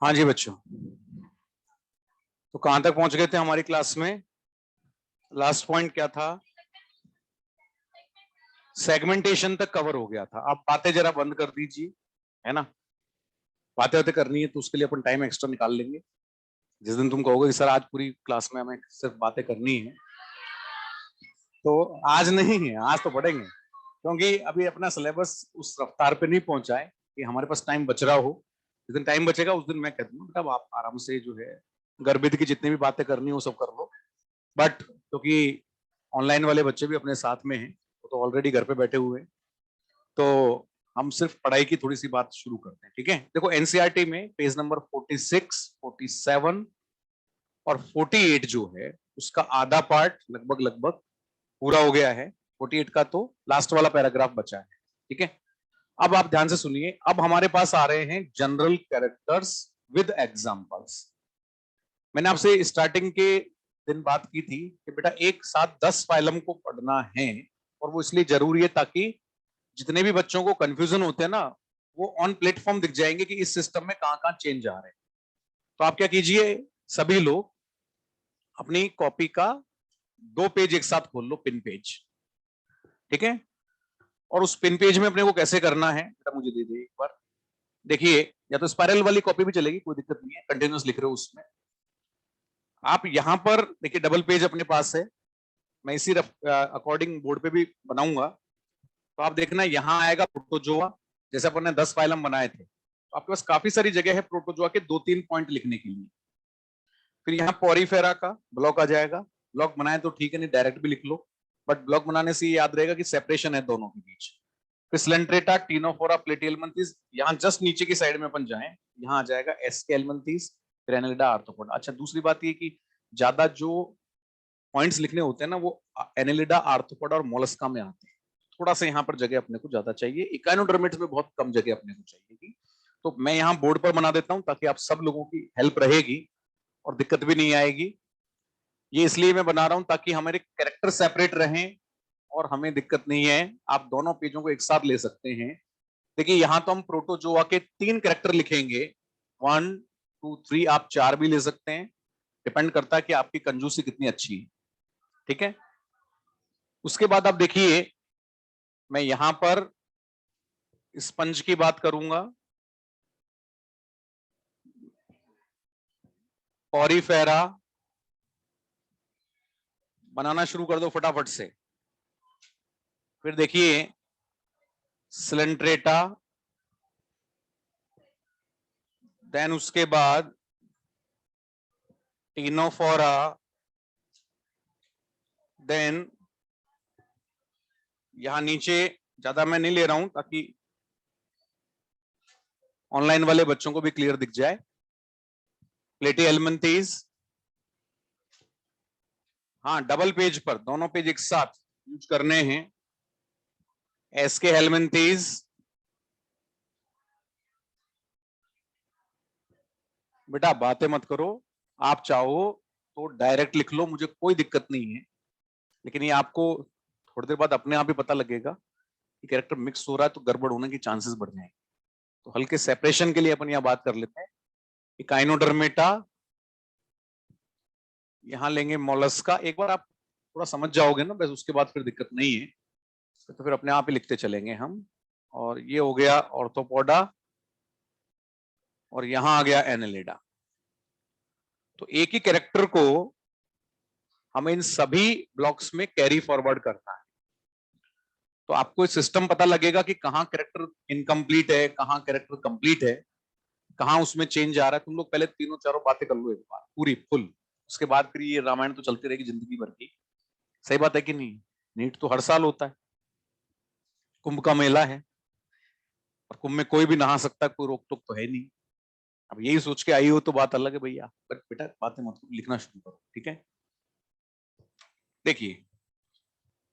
हाँ जी बच्चों, तो कहां तक पहुंच गए थे हमारी क्लास में? लास्ट पॉइंट क्या था? सेगमेंटेशन तक कवर हो गया था। आप बातें जरा बंद कर दीजिए, है ना। बातें बातें करनी है तो उसके लिए अपन टाइम एक्स्ट्रा निकाल लेंगे। जिस दिन तुम कहोगे कि सर आज पूरी क्लास में हमें सिर्फ बातें करनी है, तो आज नहीं है, आज तो पढ़ेंगे, क्योंकि अभी अपना सिलेबस उस रफ्तार पे नहीं पहुंचा है कि हमारे पास टाइम बच रहा हो। जिस दिन टाइम बचेगा उस दिन मैं कह दूंगा बेटा आप आराम से जो है गर्भित की जितनी भी बातें करनी है वो सब कर लो। बट क्योंकि ऑनलाइन वाले बच्चे भी अपने साथ में हैं, वो तो ऑलरेडी घर पे बैठे हुए हैं, तो हम सिर्फ पढ़ाई की थोड़ी सी बात शुरू करते हैं। ठीक है, देखो एनसीईआरटी में पेज नंबर 46, 47 और 48 जो है उसका आधा पार्ट लगभग लगभग पूरा हो गया है। 48 का तो लास्ट वाला पैराग्राफ बचा है। ठीक है, अब आप ध्यान से सुनिए। अब हमारे पास आ रहे हैं जनरल कैरेक्टर्स विद एग्जांपल्स। मैंने आपसे स्टार्टिंग के दिन बात की थी कि बेटा एक साथ 10 फाइलम को पढ़ना है, और वो इसलिए जरूरी है ताकि जितने भी बच्चों को कंफ्यूजन होते हैं ना, वो ऑन प्लेटफॉर्म दिख जाएंगे कि इस सिस्टम में कहां कहां चेंज आ रहे हैं। तो आप क्या कीजिए, सभी लोग अपनी कॉपी का 2 पेज एक साथ खोल लो, पिन पेज। ठीक है, और उस पिन पेज में अपने को कैसे करना है बेटा मुझे दे दे एक बार। देखिए, या तो स्पाइरल वाली कॉपी भी चलेगी, कोई दिक्कत नहीं है, कंटिन्यूस लिख रहे हो उसमें। आप यहां पर देखिए डबल पेज अपने पास है, मैं इसी अकॉर्डिंग बोर्ड पे भी बनाऊंगा। तो आप देखना यहाँ आएगा प्रोटोजोआ, जैसे अपन ने 10 फाइलम बनाए थे, तो आपके पास काफी सारी जगह है प्रोटोजोआ के 2-3 पॉइंट लिखने के लिए। फिर यहाँ पॉरीफेरा का ब्लॉक आ जाएगा। ब्लॉक बनाए तो ठीक है, नहीं डायरेक्ट भी लिख लो, बट ब्लॉक बनाने से ये याद रहेगा कि सेपरेशन है दोनों के बीच। फिर स्लेंट्रेटा, टीनोफोरा, प्लेटियलमंथीज, यहाँ जस्ट नीचे की साइड में अपन जाए, यहाँ आ जाएगा एस्केलमंथीज, फिर एनेलिडा, आर्थ्रोपोडा। अच्छा, दूसरी बात ये कि ज्यादा जो पॉइंट्स लिखने होते हैं ना, वो एनेलिडा, आर्थ्रोपोडा और मोलस्का में आते हैं। थोड़ा सा यहाँ पर जगह अपने को ज्यादा चाहिए, इकाइनोडर्मेट्स में बहुत कम जगह अपने को चाहिए। तो मैं यहाँ बोर्ड पर बना देता हूँ ताकि आप सब लोगों की हेल्प रहेगी और दिक्कत भी नहीं आएगी। ये इसलिए मैं बना रहा हूँ ताकि हमारे कैरेक्टर सेपरेट रहें और हमें दिक्कत नहीं है। आप दोनों पेजों को एक साथ ले सकते हैं। देखिए, यहाँ तो हम प्रोटोजोआ के 3 कैरेक्टर लिखेंगे, 1, 2, 3, आप 4 भी ले सकते हैं, डिपेंड करता है कि आपकी कंजूसी कितनी अच्छी है। ठीक है, उसके बाद आप देखिए, मैं यहां पर स्पंज की बात करूंगा, पॉरीफेरा बनाना शुरू कर दो फटाफट से। फिर देखिए सिलेंट्रेटा, देन उसके बाद टीनोफोरा, देन यहां नीचे ज्यादा मैं नहीं ले रहा हूं ताकि ऑनलाइन वाले बच्चों को भी क्लियर दिख जाए। प्लेटिहेल्मिन्थेस, हाँ डबल पेज पर दोनों पेज एक साथ यूज करने हैं। एसके हेल्मिन्थेस, बेटा बातें मत करो, आप चाहो तो डायरेक्ट लिख लो, मुझे कोई दिक्कत नहीं है, लेकिन ये आपको थोड़ी देर बाद अपने आप ही पता लगेगा कि कैरेक्टर मिक्स हो रहा है तो गड़बड़ होने की चांसेस बढ़ जाएंगे। तो हल्के सेपरेशन के लिए अपन यहाँ बात कर लेते हैं। इकाइनोडर्मेटा, यहाँ लेंगे मोलस्का। एक बार आप थोड़ा समझ जाओगे ना बस, उसके बाद फिर दिक्कत नहीं है, तो फिर अपने आप ही लिखते चलेंगे हम। और ये हो गया ऑर्थोपोडा, और यहां आ गया एनेलिडा। तो एक ही कैरेक्टर को हमें इन सभी ब्लॉक्स में कैरी फॉरवर्ड करना है। तो आपको एक सिस्टम पता लगेगा कि कहाँ कैरेक्टर इनकम्प्लीट है, कहाँ कैरेक्टर कंप्लीट है, कहाँ उसमें चेंज आ रहा है। तुम लोग पहले तीनों चारों बातें कर लो एक बार पूरी फुल, उसके बाद फिर ये रामायण तो चलती रहेगी जिंदगी भर की। सही बात है कि नहीं? नीट तो हर साल होता है, कुंभ का मेला है, और कुंभ में कोई भी नहा सकता है, कोई रोक टोक तो है नहीं। अब यही सोच के आई हो तो बात अलग है भैया, बट बेटा बातें मत लिखना शुरू करो। ठीक है, देखिए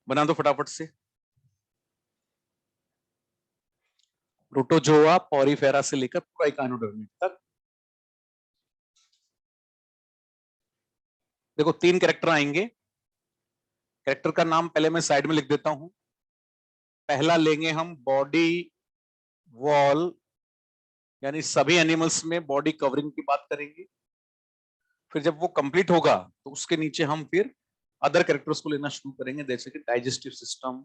बना दो फटाफट से। प्रोटोजोआ पॉरीफेरा से लेकर पूरा इकाइनोडर्मिड तक देखो 3 कैरेक्टर आएंगे। कैरेक्टर का नाम पहले मैं साइड में लिख देता हूं। पहला लेंगे हम बॉडी वॉल यानी सभी एनिमल्स में बॉडी कवरिंग की बात करेंगे। फिर जब वो कंप्लीट होगा तो उसके नीचे हम फिर अदर कैरेक्टर्स को लेना शुरू करेंगे, जैसे कि digestive system,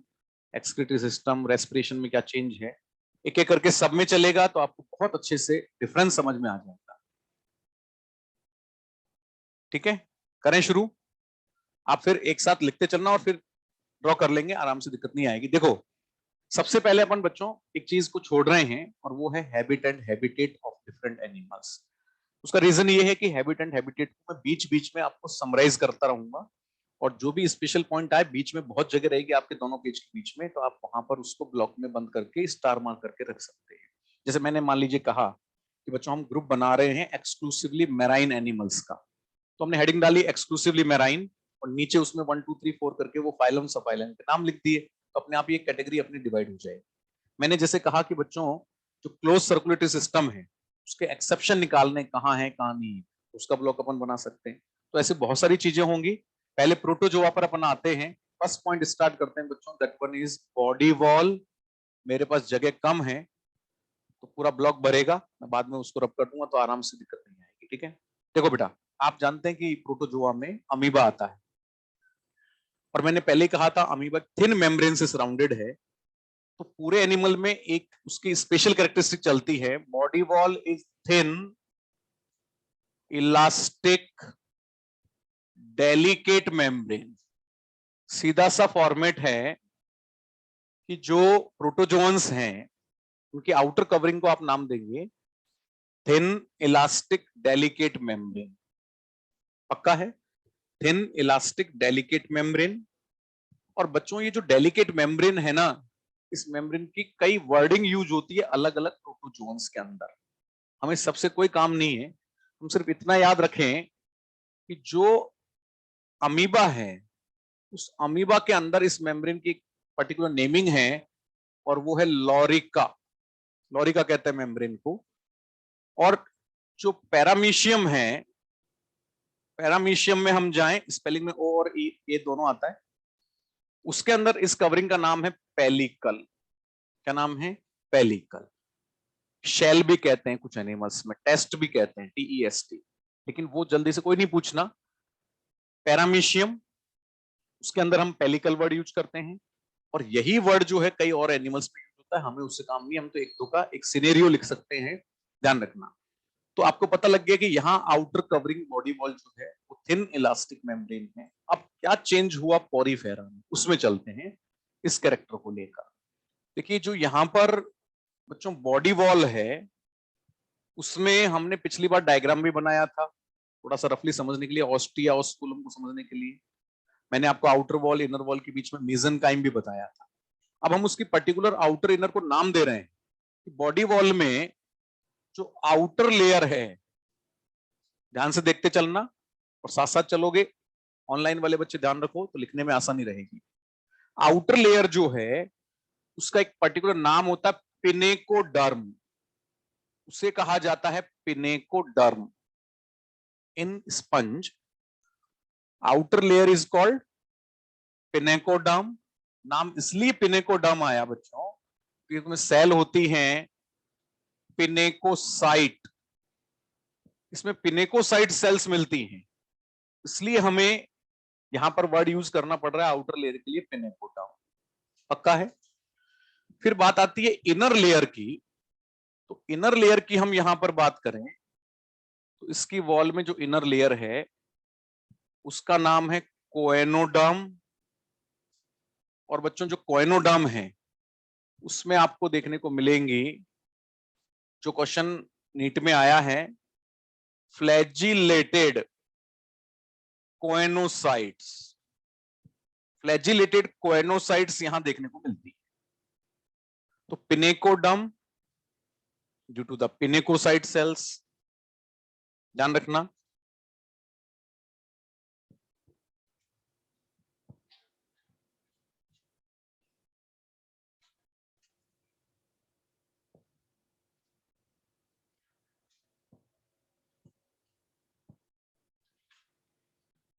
excretory system, respiration में क्या चेंज है, एक एक करके सब में चलेगा तो आपको बहुत अच्छे से डिफरेंस समझ में आ जाएगा। ठीक है, करें शुरू। आप फिर एक साथ लिखते चलना और फिर ड्रॉ कर लेंगे, आराम से, दिक्कत नहीं आएगी। देखो, सबसे पहले अपन बच्चों एक चीज को छोड़ रहे हैं और वो है habit and habitat of different animals. उसका रीजन ये है कि हैबिट एंड हैबिटेट को मैं बीच बीच में आपको समराइज करता रहूंगा, और जो भी स्पेशल पॉइंट आए बीच में बहुत जगह रहेगी आपके दोनों पेज के बीच में, तो आप वहां पर उसको ब्लॉक में बंद करके स्टार मार्क करके रख सकते हैं। जैसे मैंने मान लीजिए कहा कि बच्चों हम ग्रुप बना रहे हैं एक्सक्लूसिवली मैराइन एनिमल्स का, तो हमने हेडिंग डाली एक्सक्लूसिवली मैराइन, और नीचे उसमें 1 2 3 4 करके वो फाइलम सब फाइलम के नाम लिख दिए, तो अपने आप ये कैटेगरी अपनी डिवाइड हो जाएगी। मैंने जैसे कहा कि बच्चों जो क्लोज सर्कुलेटरी सिस्टम है उसके एक्सेप्शन निकालने कहाँ है कहाँ नहीं है, उसका ब्लॉक अपन बना सकते हैं। तो ऐसे बहुत सारी चीजें होंगी। पहले प्रोटोजोआ पर अपन आते हैं। फर्स्ट पॉइंट स्टार्ट करते हैं बच्चों, that one is body wall. मेरे पास जगह कम है तो पूरा ब्लॉक भरेगा, मैं बाद में उसको रब कर दूंगा तो आराम से दिक्कत नहीं आएगी। ठीक है, देखो बेटा, आप जानते हैं कि प्रोटोजोआ में अमीबा आता है, और मैंने पहले ही कहा था अमीबा थिन मेम्ब्रेन से सराउंडेड है। तो पूरे एनिमल में एक उसकी स्पेशल कैरेक्टरिस्टिक चलती है, body wall is thin, elastic, delicate membrane. सीधा सा फॉर्मेट है कि जो प्रोटोजोन्स हैं उनकी आउटर कवरिंग को आप नाम देंगे थिन, इलास्टिक, डेलिकेट मेम्ब्रेन। पक्का है? Thin, elastic, delicate membrane. और बच्चों ये जो डेलिकेट मेम्ब्रेन है ना, इस मेम्ब्रेन की कई वर्डिंग यूज होती है अलग अलग प्रोटोजोन्स के अंदर। हमें सबसे कोई काम नहीं है, हम सिर्फ इतना याद रखें कि जो अमीबा है उस अमीबा के अंदर इस मेम्ब्रेन की पर्टिकुलर नेमिंग है, और वो है लॉरिका। लॉरिका कहते हैं मेम्ब्रेन को। और जो पैरामीशियम है, पैरामीशियम में हम जाएं, स्पेलिंग में ओ और ई ये दोनों आता है, उसके अंदर इस कवरिंग का नाम है पेलिकल। क्या नाम है? पेलिकल। शेल भी कहते हैं कुछ एनिमल्स में, टेस्ट भी कहते हैं, TEST, लेकिन वो जल्दी से कोई नहीं पूछना। पैरामीशियम, उसके अंदर हम पेलिकल वर्ड यूज करते हैं, और यही वर्ड जो है कई और एनिमल्स में यूज होता है। हमें उससे काम नहीं, हम तो एक दो का एक सिनेरियो लिख सकते हैं, ध्यान रखना। तो आपको पता लग गया कि यहाँ आउटर कवरिंग बॉडी वॉल जो है वो थिन इलास्टिक मेम्ब्रेन है। अब क्या चेंज हुआ पॉरीफेरा में, उसमें चलते हैं इस कैरेक्टर को लेकर। देखिए जो यहाँ पर बच्चों बॉडी वॉल है, उसमें हमने पिछली बार डायग्राम भी बनाया था, थोड़ा सा रफली समझने के लिए, ऑस्टिया ऑस्कुलम को समझने के लिए। मैंने आपको आउटर वॉल इनर वॉल के बीच में मेसेनकाइम भी बताया था। अब हम उसकी पर्टिकुलर आउटर इनर को नाम दे रहे हैं। बॉडी वॉल में जो आउटर लेयर है, ध्यान से देखते चलना और साथ साथ चलोगे, ऑनलाइन वाले बच्चे ध्यान रखो तो लिखने में आसानी रहेगी। आउटर लेयर जो है उसका एक पर्टिकुलर नाम होता है पिनेकोडर्म। उसे कहा जाता है pinacoderm. In sponge outer layer is called pinacoderm. नाम इसलिए पिनेकोडर्म आया बच्चों क्योंकि उसमें सेल होती हैं पिनेकोसाइट, इसमें पिनेकोसाइट सेल्स मिलती हैं, इसलिए हमें यहां पर वर्ड यूज करना पड़ रहा है आउटर लेयर के लिए पिनेकोडर्म। पक्का है? फिर बात आती है इनर लेयर की। तो इनर लेयर की हम यहां पर बात करें तो इसकी वॉल में जो इनर लेयर है उसका नाम है कोएनोडर्म। और बच्चों जो कोएनोडर्म है उसमें आपको देखने को मिलेंगी, जो क्वेश्चन नीट में आया है, फ्लैजिलेटेड कोएनोसाइट्स। फ्लैजिलेटेड कोएनोसाइट्स यहां देखने को मिलती है। तो pinacoderm due to the pinacocyte cells, ध्यान रखना।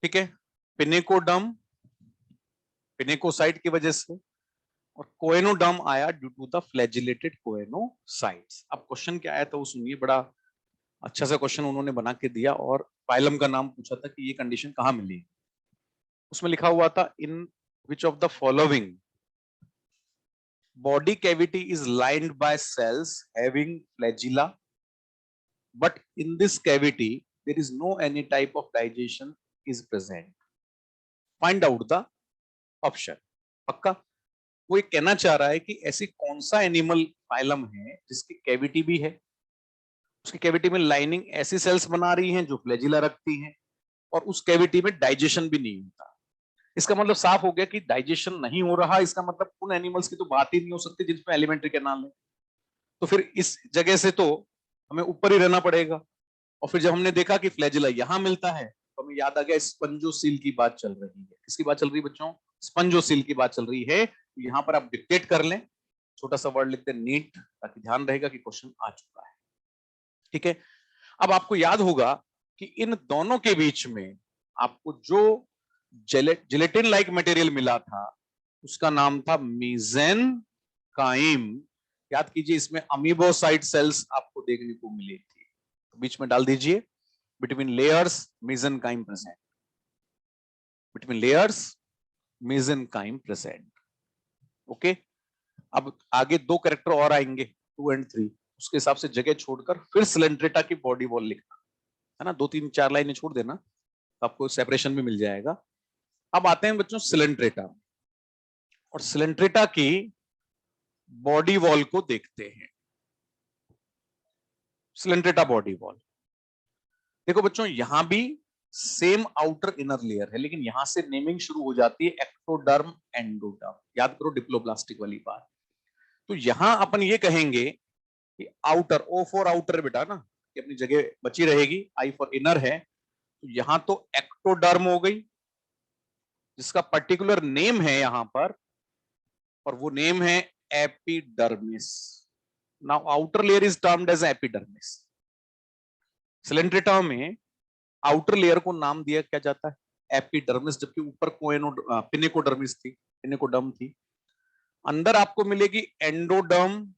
ठीक है, पिनेकोडर्म पिनेकोसाइट की वजह से, और कोएनोडर्म आया due to the flagellated choanocytes. अब क्वेश्चन क्या आया था वो सुनिए, बड़ा अच्छा सा क्वेश्चन उन्होंने बना के दिया और फाइलम का नाम पूछा था कि ये कंडीशन कहां मिली। उसमें लिखा हुआ था in which of the following body cavity is lined by cells having flagella, but in this cavity there is no any type of digestion is present. Find out the option. पक्का वो ये कहना चाह रहा है कि ऐसी कौन सा एनिमल फाइलम है जिसकी कैविटी भी है, उसकी कैविटी में लाइनिंग ऐसी सेल्स बना रही हैं जो फ्लैजिला रखती हैं और उस कैविटी में डाइजेशन भी नहीं होता। इसका मतलब साफ हो गया कि डाइजेशन नहीं हो रहा, इसका मतलब उन एनिमल्स की तो बात ही नहीं हो सकती जिसमें एलिमेंट्री कैनाल है। तो फिर इस जगह से तो हमें ऊपर ही रहना पड़ेगा। और फिर जब हमने देखा कि फ्लैजिला यहां मिलता है तो हमें याद आ गया स्पंजोसील की बात चल रही है। किसकी बात चल रही है बच्चों? स्पंजोसील की बात चल रही है। यहां पर आप डिक्टेट कर लें, छोटा सा वर्ड लिखते हैं नीट, ताकि ध्यान रहेगा कि क्वेश्चन आ चुका है। ठीक है, अब आपको याद होगा कि इन दोनों के बीच में आपको जो जिलेटिन लाइक मटेरियल मिला था उसका नाम था मेसेनकाइम। याद कीजिए, इसमें अमीबोसाइट सेल्स आपको देखने को मिली थी, तो बीच में डाल दीजिए between layers mesenchyme present, between layers mesenchyme present. Okay, अब आगे दो कैरेक्टर और आएंगे 2 और 3, उसके हिसाब से जगह छोड़कर फिर सिलेंड्रेटा की बॉडी वॉल लिखना है ना, 2-3-4 लाइनें छोड़ देना तो आपको सेपरेशन भी मिल जाएगा। अब आते हैं बच्चों सिलेंड्रेटा, और सिलेंड्रेटा की बॉडी वॉल को देखते हैं। सिलेंड्रेटा बॉडी वॉल देखो बच्चों, यहां भी सेम आउटर इनर लेयर है, लेकिन यहां से नेमिंग शुरू हो जाती है एक्टोडर्म एंडोडर्म। याद करो डिप्लोब्लास्टिक वाली बात। तो यहां अपन ये कहेंगे कि आउटर, ओ फॉर आउटर बेटा ना, कि अपनी जगह बची रहेगी, आई फॉर इनर है। तो यहां तो एक्टोडर्म हो गई जिसका पर्टिकुलर नेम है यहां पर, और वो नेम है epidermis. Now outer layer is termed as epidermis. Coelenterata में आउटर लेयर को नाम दिया क्या जाता है? एपिडर्मिस, जबकि ऊपर पिनेकोडर्मिस थी, पिनेकोडर्म थी। अंदर आपको मिलेगी एंडोडर्म,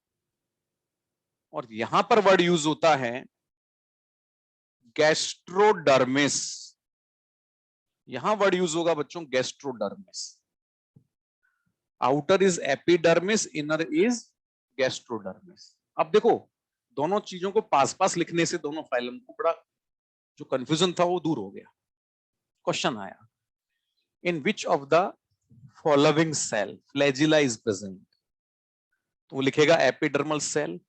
और यहां पर वर्ड यूज होता है गैस्ट्रोडर्मिस। यहां वर्ड यूज होगा बच्चों gastrodermis. Outer is epidermis, inner is gastrodermis. अब देखो, दोनों चीजों को पास पास लिखने से दोनों फाइलम को बड़ा जो कंफ्यूजन था वो दूर हो गया। क्वेश्चन आया in which of the following cell flagella is present, तो वो लिखेगा epidermal cell,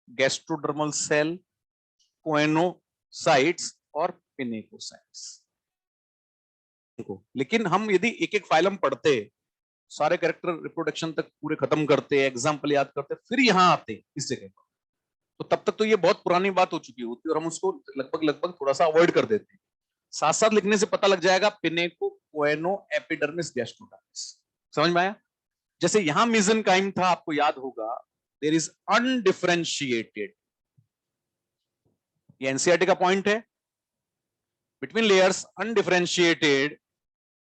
gastrodermal cell, coenocytes और पिनेकोसाइट्स। देखो, लेकिन हम यदि एक एक फाइलम पढ़ते, सारे कैरेक्टर रिप्रोडक्शन तक पूरे खत्म करते, एग्जाम्पल याद करते, फिर यहां आते इस जगह पर, तो तब तक तो ये बहुत पुरानी बात हो चुकी होती और हम उसको लगभग लगभग थोड़ा सा अवॉइड कर देते हैं। साथ साथ लिखने से पता लग जाएगा पिनेको, कोएनो, एपिडर्मिस, गैस्ट्रोडर्मिस। समझ में आया? जैसे यहां मेसेनकाइम था, आपको याद होगा देयर इज अनडिफरेंशिएटेड, ये एनसीईआरटी का पॉइंट है, between layers undifferentiated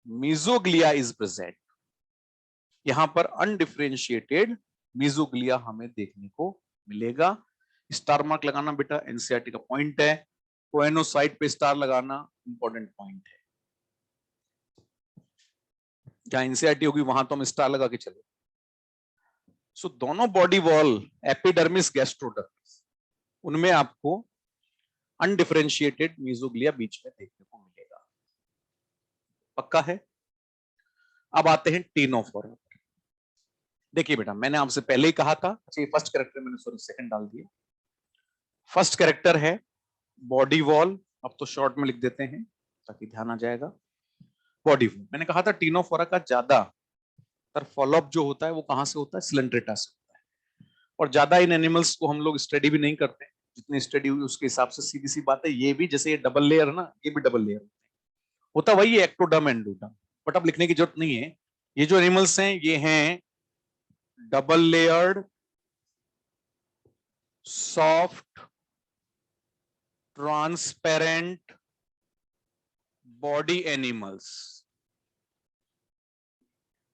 mesoglea is present. यहां पर अनडिफरेंशिएटेड मीजोग्लिया हमें देखने को मिलेगा। स्टार मार्क लगाना बेटा एनसीईआरटी का पॉइंट है, कोएनोसाइट पे स्टार लगाना इंपॉर्टेंट पॉइंट है। जहां एनसीईआरटी होगी वहां तो हम स्टार लगा के चले। सो दोनों बॉडी वॉल एपिडर्मिस, गैस्ट्रोडर्मिस, उनमें आपको अनडिफरेंशिएटेड मीजोग्लिया बीच में देखने को मिलेगा। पक्का है? अब आते हैं टीनोफोरा। देखिए बेटा, मैंने आपसे पहले ही कहा था, अच्छा ये फर्स्ट कैरेक्टर मैंने सॉरी सेकंड डाल दिया। फर्स्ट कैरेक्टर है बॉडी वॉल, अब तो शॉर्ट में लिख देते हैं ताकि ध्यान आ जाएगा। बॉडी वॉल मैंने कहा था टीनोफोरा का ज्यादातर फॉलोअप जो होता है वो कहां से होता है? सिलेंड्रेटा से होता है। और ज्यादा इन एनिमल्स को हम लोग स्टडी भी नहीं करते, जितनी स्टडी हुई उसके हिसाब से सीधी सी बात है, ये भी जैसे ये डबल लेयर है ना, ये भी डबल लेयर होता, वही है एक्टोडर्म एंडोडर्म। बट अब लिखने की जरूरत नहीं है। ये जो एनिमल्स हैं ये हैं डबल लेयर्ड सॉफ्ट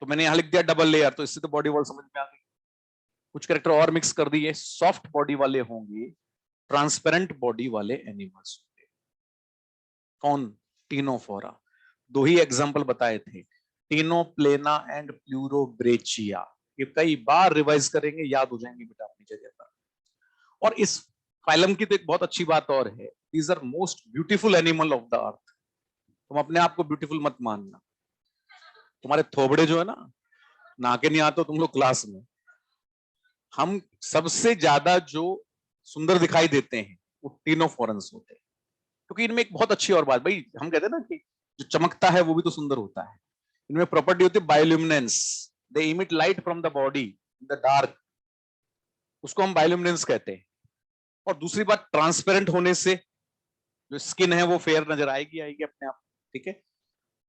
तो मैंने यहां लिख दिया डबल लेयर, तो इससे तो बॉडी वॉल समझ में आ गई। कुछ कैरेक्टर और मिक्स कर दिए, सॉफ्ट बॉडी वाले होंगे, ट्रांसपेरेंट बॉडी वाले एनिमल्स होंगे। कौन? टीनोफोरा। दो ही एग्जांपल बताए थे, टीनोप्लेना एंड प्लूरोब्रेचिया। ये कई बार रिवाइज करेंगे, याद हो जाएंगे बेटा अपनी जगह पर। और इस फाइलम की तो एक बहुत अच्छी बात और है, these are most beautiful animal of the earth. तुम अपने आप को ब्यूटीफुल मत मानना, तुम्हारे थोबड़े जो है ना, नहा के नहीं आते तुम लोग क्लास में, हम सबसे ज्यादा जो सुंदर दिखाई देते हैं वो टीनोफोरन्स होते हैं। क्योंकि इनमें एक बहुत अच्छी और बात, भाई हम कहते हैं ना कि जो चमकता है वो भी तो सुंदर होता है। इनमें प्रॉपर्टी होती है bioluminescence, they emit light from the body in the dark, उसको हम बायोल्यूमिनेंस कहते हैं। और दूसरी बात, ट्रांसपेरेंट होने से जो स्किन है वो फेयर नजर आएगी आएगी अपने आप। ठीक है,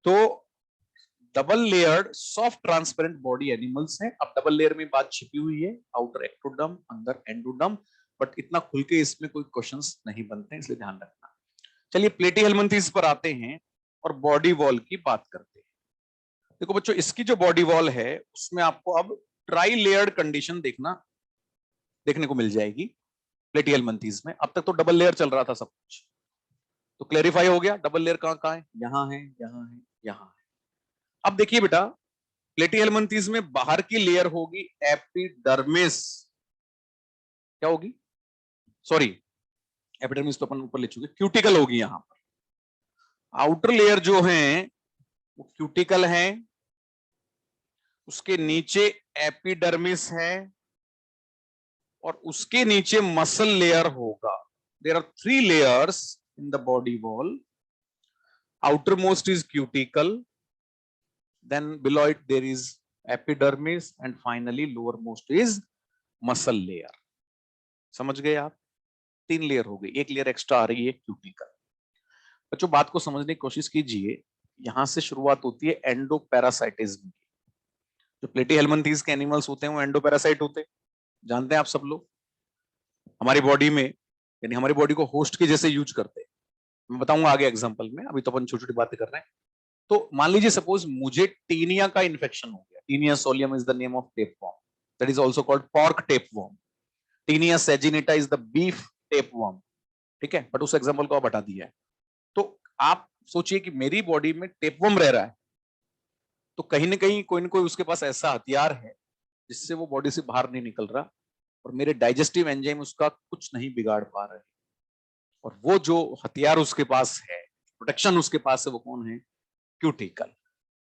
तो double layered soft transparent body animals हैं। अब डबल लेयर में बात छिपी हुई है, आउटर एक्टोडर्म अंदर एंडोडर्म, बट इतना खुल के इसमें कोई क्वेश्चंस नहीं बनते, इसलिए ध्यान रखना। चलिए प्लेटीहेल्मिन्थेस पर आते हैं और बॉडी वॉल की बात करते हैं। देखो बच्चों, इसकी जो बॉडी वॉल है उसमें आपको अब ट्राई लेयर्ड कंडीशन देखने को मिल जाएगी प्लेटीहेल्मिन्थेस में। अब तक तो डबल लेयर चल रहा था सब कुछ, तो क्लेरिफाई हो गया डबल लेयर कहां कहां है, यहां है, यहां है, यहां है। अब देखिए बेटा, प्लेटीहेल्मिन्थेस में बाहर की लेयर होगी एपिडर्मिस। क्या होगी? सॉरी, एपिडर्मिस तो अपन ऊपर ले चुके, क्यूटिकल होगी यहां पर। आउटर लेयर जो है वो क्यूटिकल है, उसके नीचे एपिडर्मिस है, और उसके नीचे मसल लेयर होगा। There are 3 layers in the body wall. outermost is cuticle, then below it there is epidermis, and finally lowermost is muscle layer। समझ गए आप? 3 लेयर हो गई, एक लेयर एक्स्ट्रा आ रही है क्यूटिकल। बच्चों बात को समझने की कोशिश कीजिए, यहां से शुरुआत होती है एंडोपैरासाइटिज्म की। जो प्लेटीहेल्मिन्थेस के एनिमल्स होते हैं वो एंडोपैरासाइट होते हैं, जानते हैं आप सब लोग। हमारी बॉडी में, यानी हमारी बॉडी को होस्ट के जैसे यूज करते हैं। मैं बताऊंगा आगे एग्जांपल में, अभी तो अपन छोटी छोटी बातें कर रहे हैं। तो मान लीजिए सपोज मुझे टीनिया का इन्फेक्शन हो गया, taenia solium is the name of tapeworm, that is also called pork tapeworm. Taenia saginata is the beef tapeworm. ठीक है, बट उस एग्जांपल को आप हटा दिया है। तो आप सोचिए कि मेरी बॉडी में टेपवर्म रह रहा है, तो कहीं ना कहीं कोई ना कोई उसके पास ऐसा हथियार है जिससे वो बॉडी से बाहर नहीं निकल रहा, और मेरे डाइजेस्टिव एंजाइम उसका कुछ नहीं बिगाड़ पा रहे। और वो जो हथियार उसके पास है, प्रोटेक्शन उसके पास है, वो कौन है? क्यूटिकल।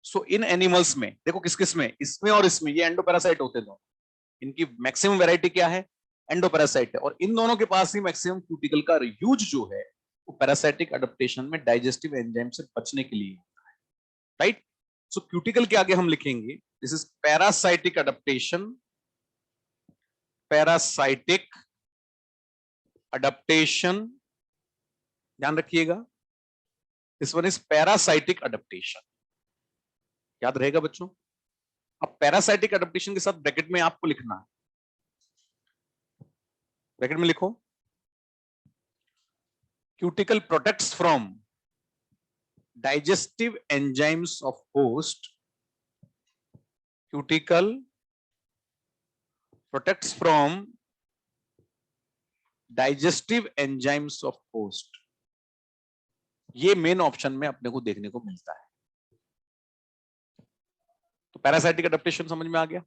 सो इन एनिमल्स में देखो किस किस में, इसमें और इसमें, ये एंडोपैरासाइट होते दोनों। इनकी मैक्सिमम वैरायटी क्या है? एंडोपैरासाइट है। और इन दोनों के पास ही मैक्सिमम क्यूटिकल का यूज जो है वो पैरासाइटिक एडेप्टेशन में डाइजेस्टिव एंजाइम से बचने के लिए होता है। राइट? सो क्यूटिकल के आगे हम लिखेंगे this is parasitic adaptation, parasitic adaptation, ध्यान रखिएगा, this one is parasitic adaptation. याद रहेगा बच्चों? अब पैरासाइटिक एडेप्टेशन के साथ ब्रैकेट में आपको लिखना है, ब्रैकेट में लिखो, cuticle protects from digestive enzymes of host, cuticle protects from digestive enzymes of host. ये मेन ऑप्शन में अपने को देखने को मिलता है। तो पैरासाइटिक एडेप्टेशन समझ में आ गया।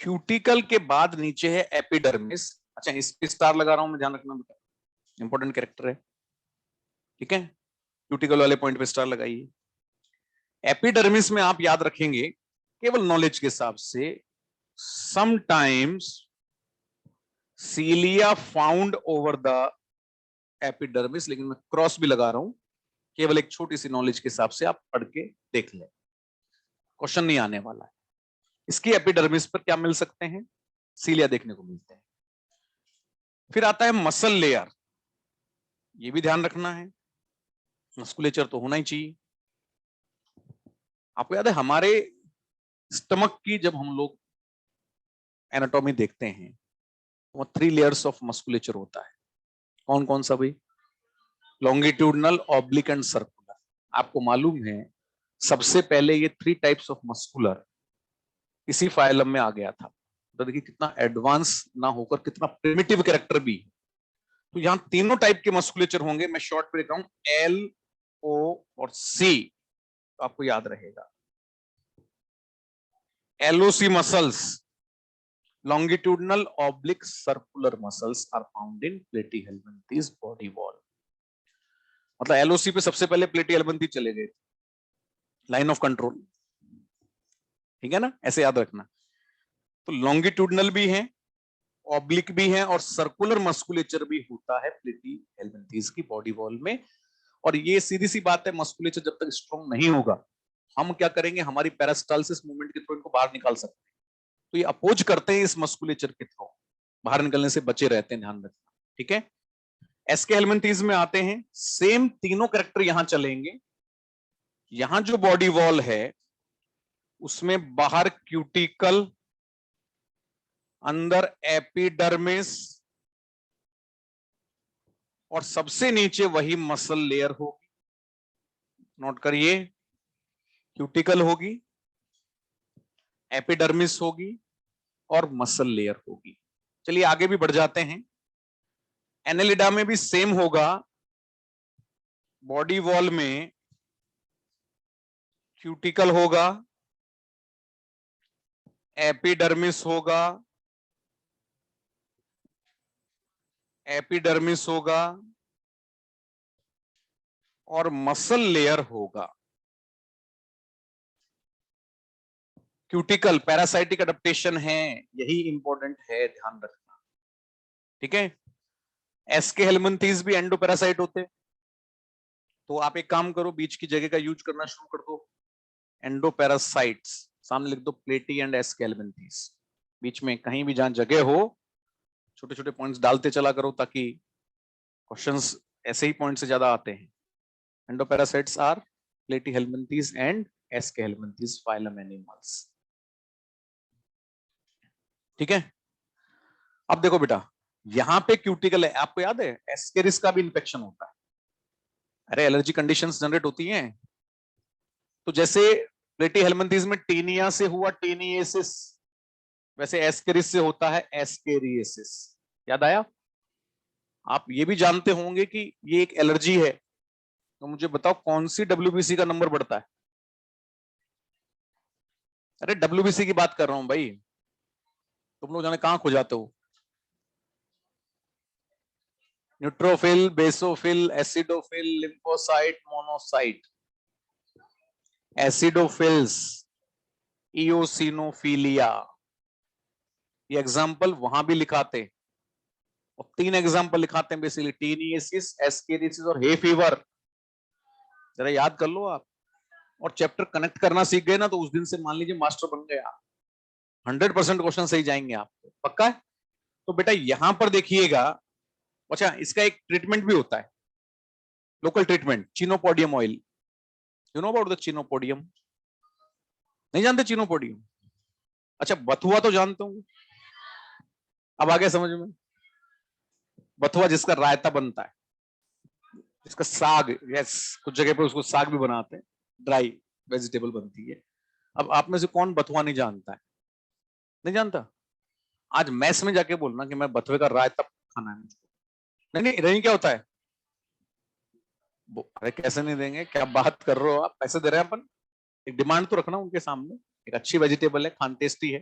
क्यूटिकल के बाद नीचे है एपिडर्मिस। अच्छा, इस पे स्टार लगा रहा हूं मैं, ध्यान रखना बेटा, इंपॉर्टेंट कैरेक्टर है। ठीक है, क्यूटिकल वाले पॉइंट पे स्टार लगाइए। एपिडर्मिस में आप याद रखेंगे केवल नॉलेज के हिसाब से, sometimes cilia found over the epidermis, लेकिन मैं क्रॉस भी लगा रहा हूं, केवल एक छोटी सी नॉलेज के हिसाब से आप पढ़ के देख लें, क्वेश्चन नहीं आने वाला है। इसकी एपिडर्मिस पर क्या मिल सकते हैं? सीलिया देखने को मिलते हैं। फिर आता है मसल लेयर, ये भी ध्यान रखना है, मस्कुलेचर तो होना ही चाहिए। आपको याद है हमारे स्टमक की जब हम लोग एनाटॉमी देखते हैं वो 3 लेयर्स ऑफ मस्कुलेचर होता है। कौन कौन सा भाई? Longitudinal, oblique and circular. आपको मालूम है सबसे पहले ये 3 टाइप्स ऑफ मस्कुलर इसी फाइलम में आ गया था। तो देखिए कितना एडवांस ना होकर कितना प्रिमिटिव कैरेक्टर भी। तो यहां तीनों टाइप के मस्कुलेचर होंगे, मैं शॉर्ट पे लिख रहा हूं एल, ओ और सी, तो आपको याद रहेगा। LOC muscles, longitudinal oblique circular muscles are found in platyhelminthes body wall। मतलब एलओसी पे सबसे पहले प्लेटीहेल्मिंथी चले गए, लाइन ऑफ कंट्रोल, ठीक है ना, ऐसे याद रखना। तो लॉन्गिट्यूडनल भी है, ऑब्लिक भी है और सर्कुलर मस्कुलेचर भी होता है प्लेटीहेल्मिंथीज की बॉडी वॉल में। और ये सीधी सी बात है, मस्कुलेचर जब तक स्ट्रॉन्ग नहीं होगा, हम क्या करेंगे, हमारी पेरास्टाल्सिस मूवमेंट के थ्रू इनको बाहर निकाल सकते हैं। तो ये अपोज करते हैं इस मस्कुलेचर के थ्रू, बाहर निकलने से बचे रहते हैं, ध्यान रखना, ठीक है। एसके हेल्मिंथीज में आते हैं, सेम तीनों कैरेक्टर यहां चलेंगे। यहां जो बॉडी वॉल है उसमें बाहर क्यूटिकल, अंदर एपिडर्मिस और सबसे नीचे वही मसल लेयर होगी। नोट करिए, क्यूटिकल होगी, एपिडर्मिस होगी और मसल लेयर होगी। चलिए आगे भी बढ़ जाते हैं। एनेलिडा में भी सेम होगा, बॉडी वॉल में क्यूटिकल होगा, एपिडर्मिस होगा, एपिडर्मिस होगा और मसल लेयर होगा। क्यूटिकल पैरासाइटिक अडेप्टेशन है, यही इंपॉर्टेंट है, ध्यान रखना, ठीक है। एसके हेल्मिंथीज भी एंडोपैरासाइट होते हैं। तो आप एक काम करो, बीच की जगह का यूज करना शुरू कर दो, एंडोपैरासाइट्स सामने लिख दो, प्लेटी एंड एसके हेल्मिंथीज। बीच में कहीं भी जहां जगह हो छोटे छोटे पॉइंट्स डालते चला करो, ताकि क्वेश्चंस ऐसे ही पॉइंट से ज्यादा आते हैं। Endoparasites are platyhelminthes and aschelminthes phylum animals, ठीक है। अब देखो बेटा, यहां पे क्यूटिकल है, आपको याद है एस्केरिस का भी इन्फेक्शन होता है। अरे एलर्जी कंडीशंस जनरेट होती हैं। तो जैसे प्लेटीहेल्मिंथीज में टीनिया से हुआ टीनिएसिस, वैसे एस्केरिस से होता है एस्केरिएसिस। याद आया। आप ये भी जानते होंगे कि ये एक एलर्जी है। तो मुझे बताओ कौन सी डब्ल्यूबीसी का नंबर बढ़ता है। अरे डब्ल्यूबीसी की बात कर रहा हूं भाई, तुम लोग जाने कहां खो जाते हो। Neutrophil, basophil, acidophil, lymphocyte, monocyte. Acidophils, eosinophilia, ये एग्जाम्पल वहां भी लिखाते, और 3 एग्जाम्पल लिखाते हैं बेसिकली, टीनिएसिस, एस्केरिसिस और हे फीवर। जरा याद कर लो आप, और चैप्टर कनेक्ट करना सीख गए ना, तो उस दिन से मान लीजिए मास्टर बन गए आप, 100% क्वेश्चन सही जाएंगे आपको, पक्का है। तो बेटा यहां पर देखिएगा, अच्छा इसका एक ट्रीटमेंट भी होता है, local treatment, chenopodium oil. You know about the chenopodium? नहीं जानते चिनोपोडियम? अच्छा बथुआ तो जानते होंगे, अब आगे समझ में। बथुआ जिसका रायता बनता है, जिसका साग, यस, कुछ जगह पे उसको साग भी बनाते हैं, ड्राई वेजिटेबल बनती है। अब आप में से कौन बथुआ नहीं जानता है? नहीं जानता? आज मैस में जाके बोलना कि मैं बथुए का रायता खाना है मुझको। नहीं नहीं, नहीं क्या होता है? अरे कैसे नहीं देंगे, क्या बात कर रहे हो आप, पैसे दे रहे हैं अपन, एक डिमांड तो रखना उनके सामने, एक अच्छी वेजिटेबल है, खान टेस्टी है।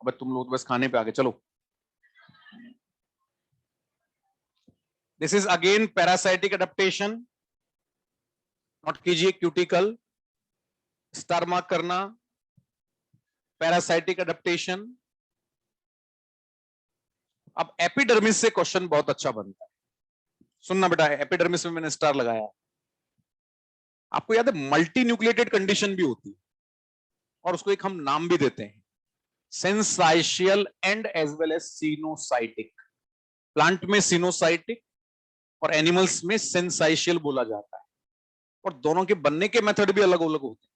अब तुम लोग बस खाने पे आगे चलो। This is again parasitic adaptation, note कीजिए, क्यूटिकल, स्टार मार्क करना, पैरासाइटिक अडेप्टेशन। अब एपिडर्मिस से क्वेश्चन बहुत अच्छा बनता है, सुनना बेटा, एपिडर्मिस में मैंने स्टार लगाया। आपको याद है मल्टी न्यूक्लिएटेड कंडीशन भी होती है, और उसको एक हम नाम भी देते हैं, syncytial and as well as coenocytic. Plant में सिनोसाइटिक और एनिमल्स में सेंसाइशियल बोला जाता है, और दोनों के बनने के मेथड भी अलग अलग होते हैं।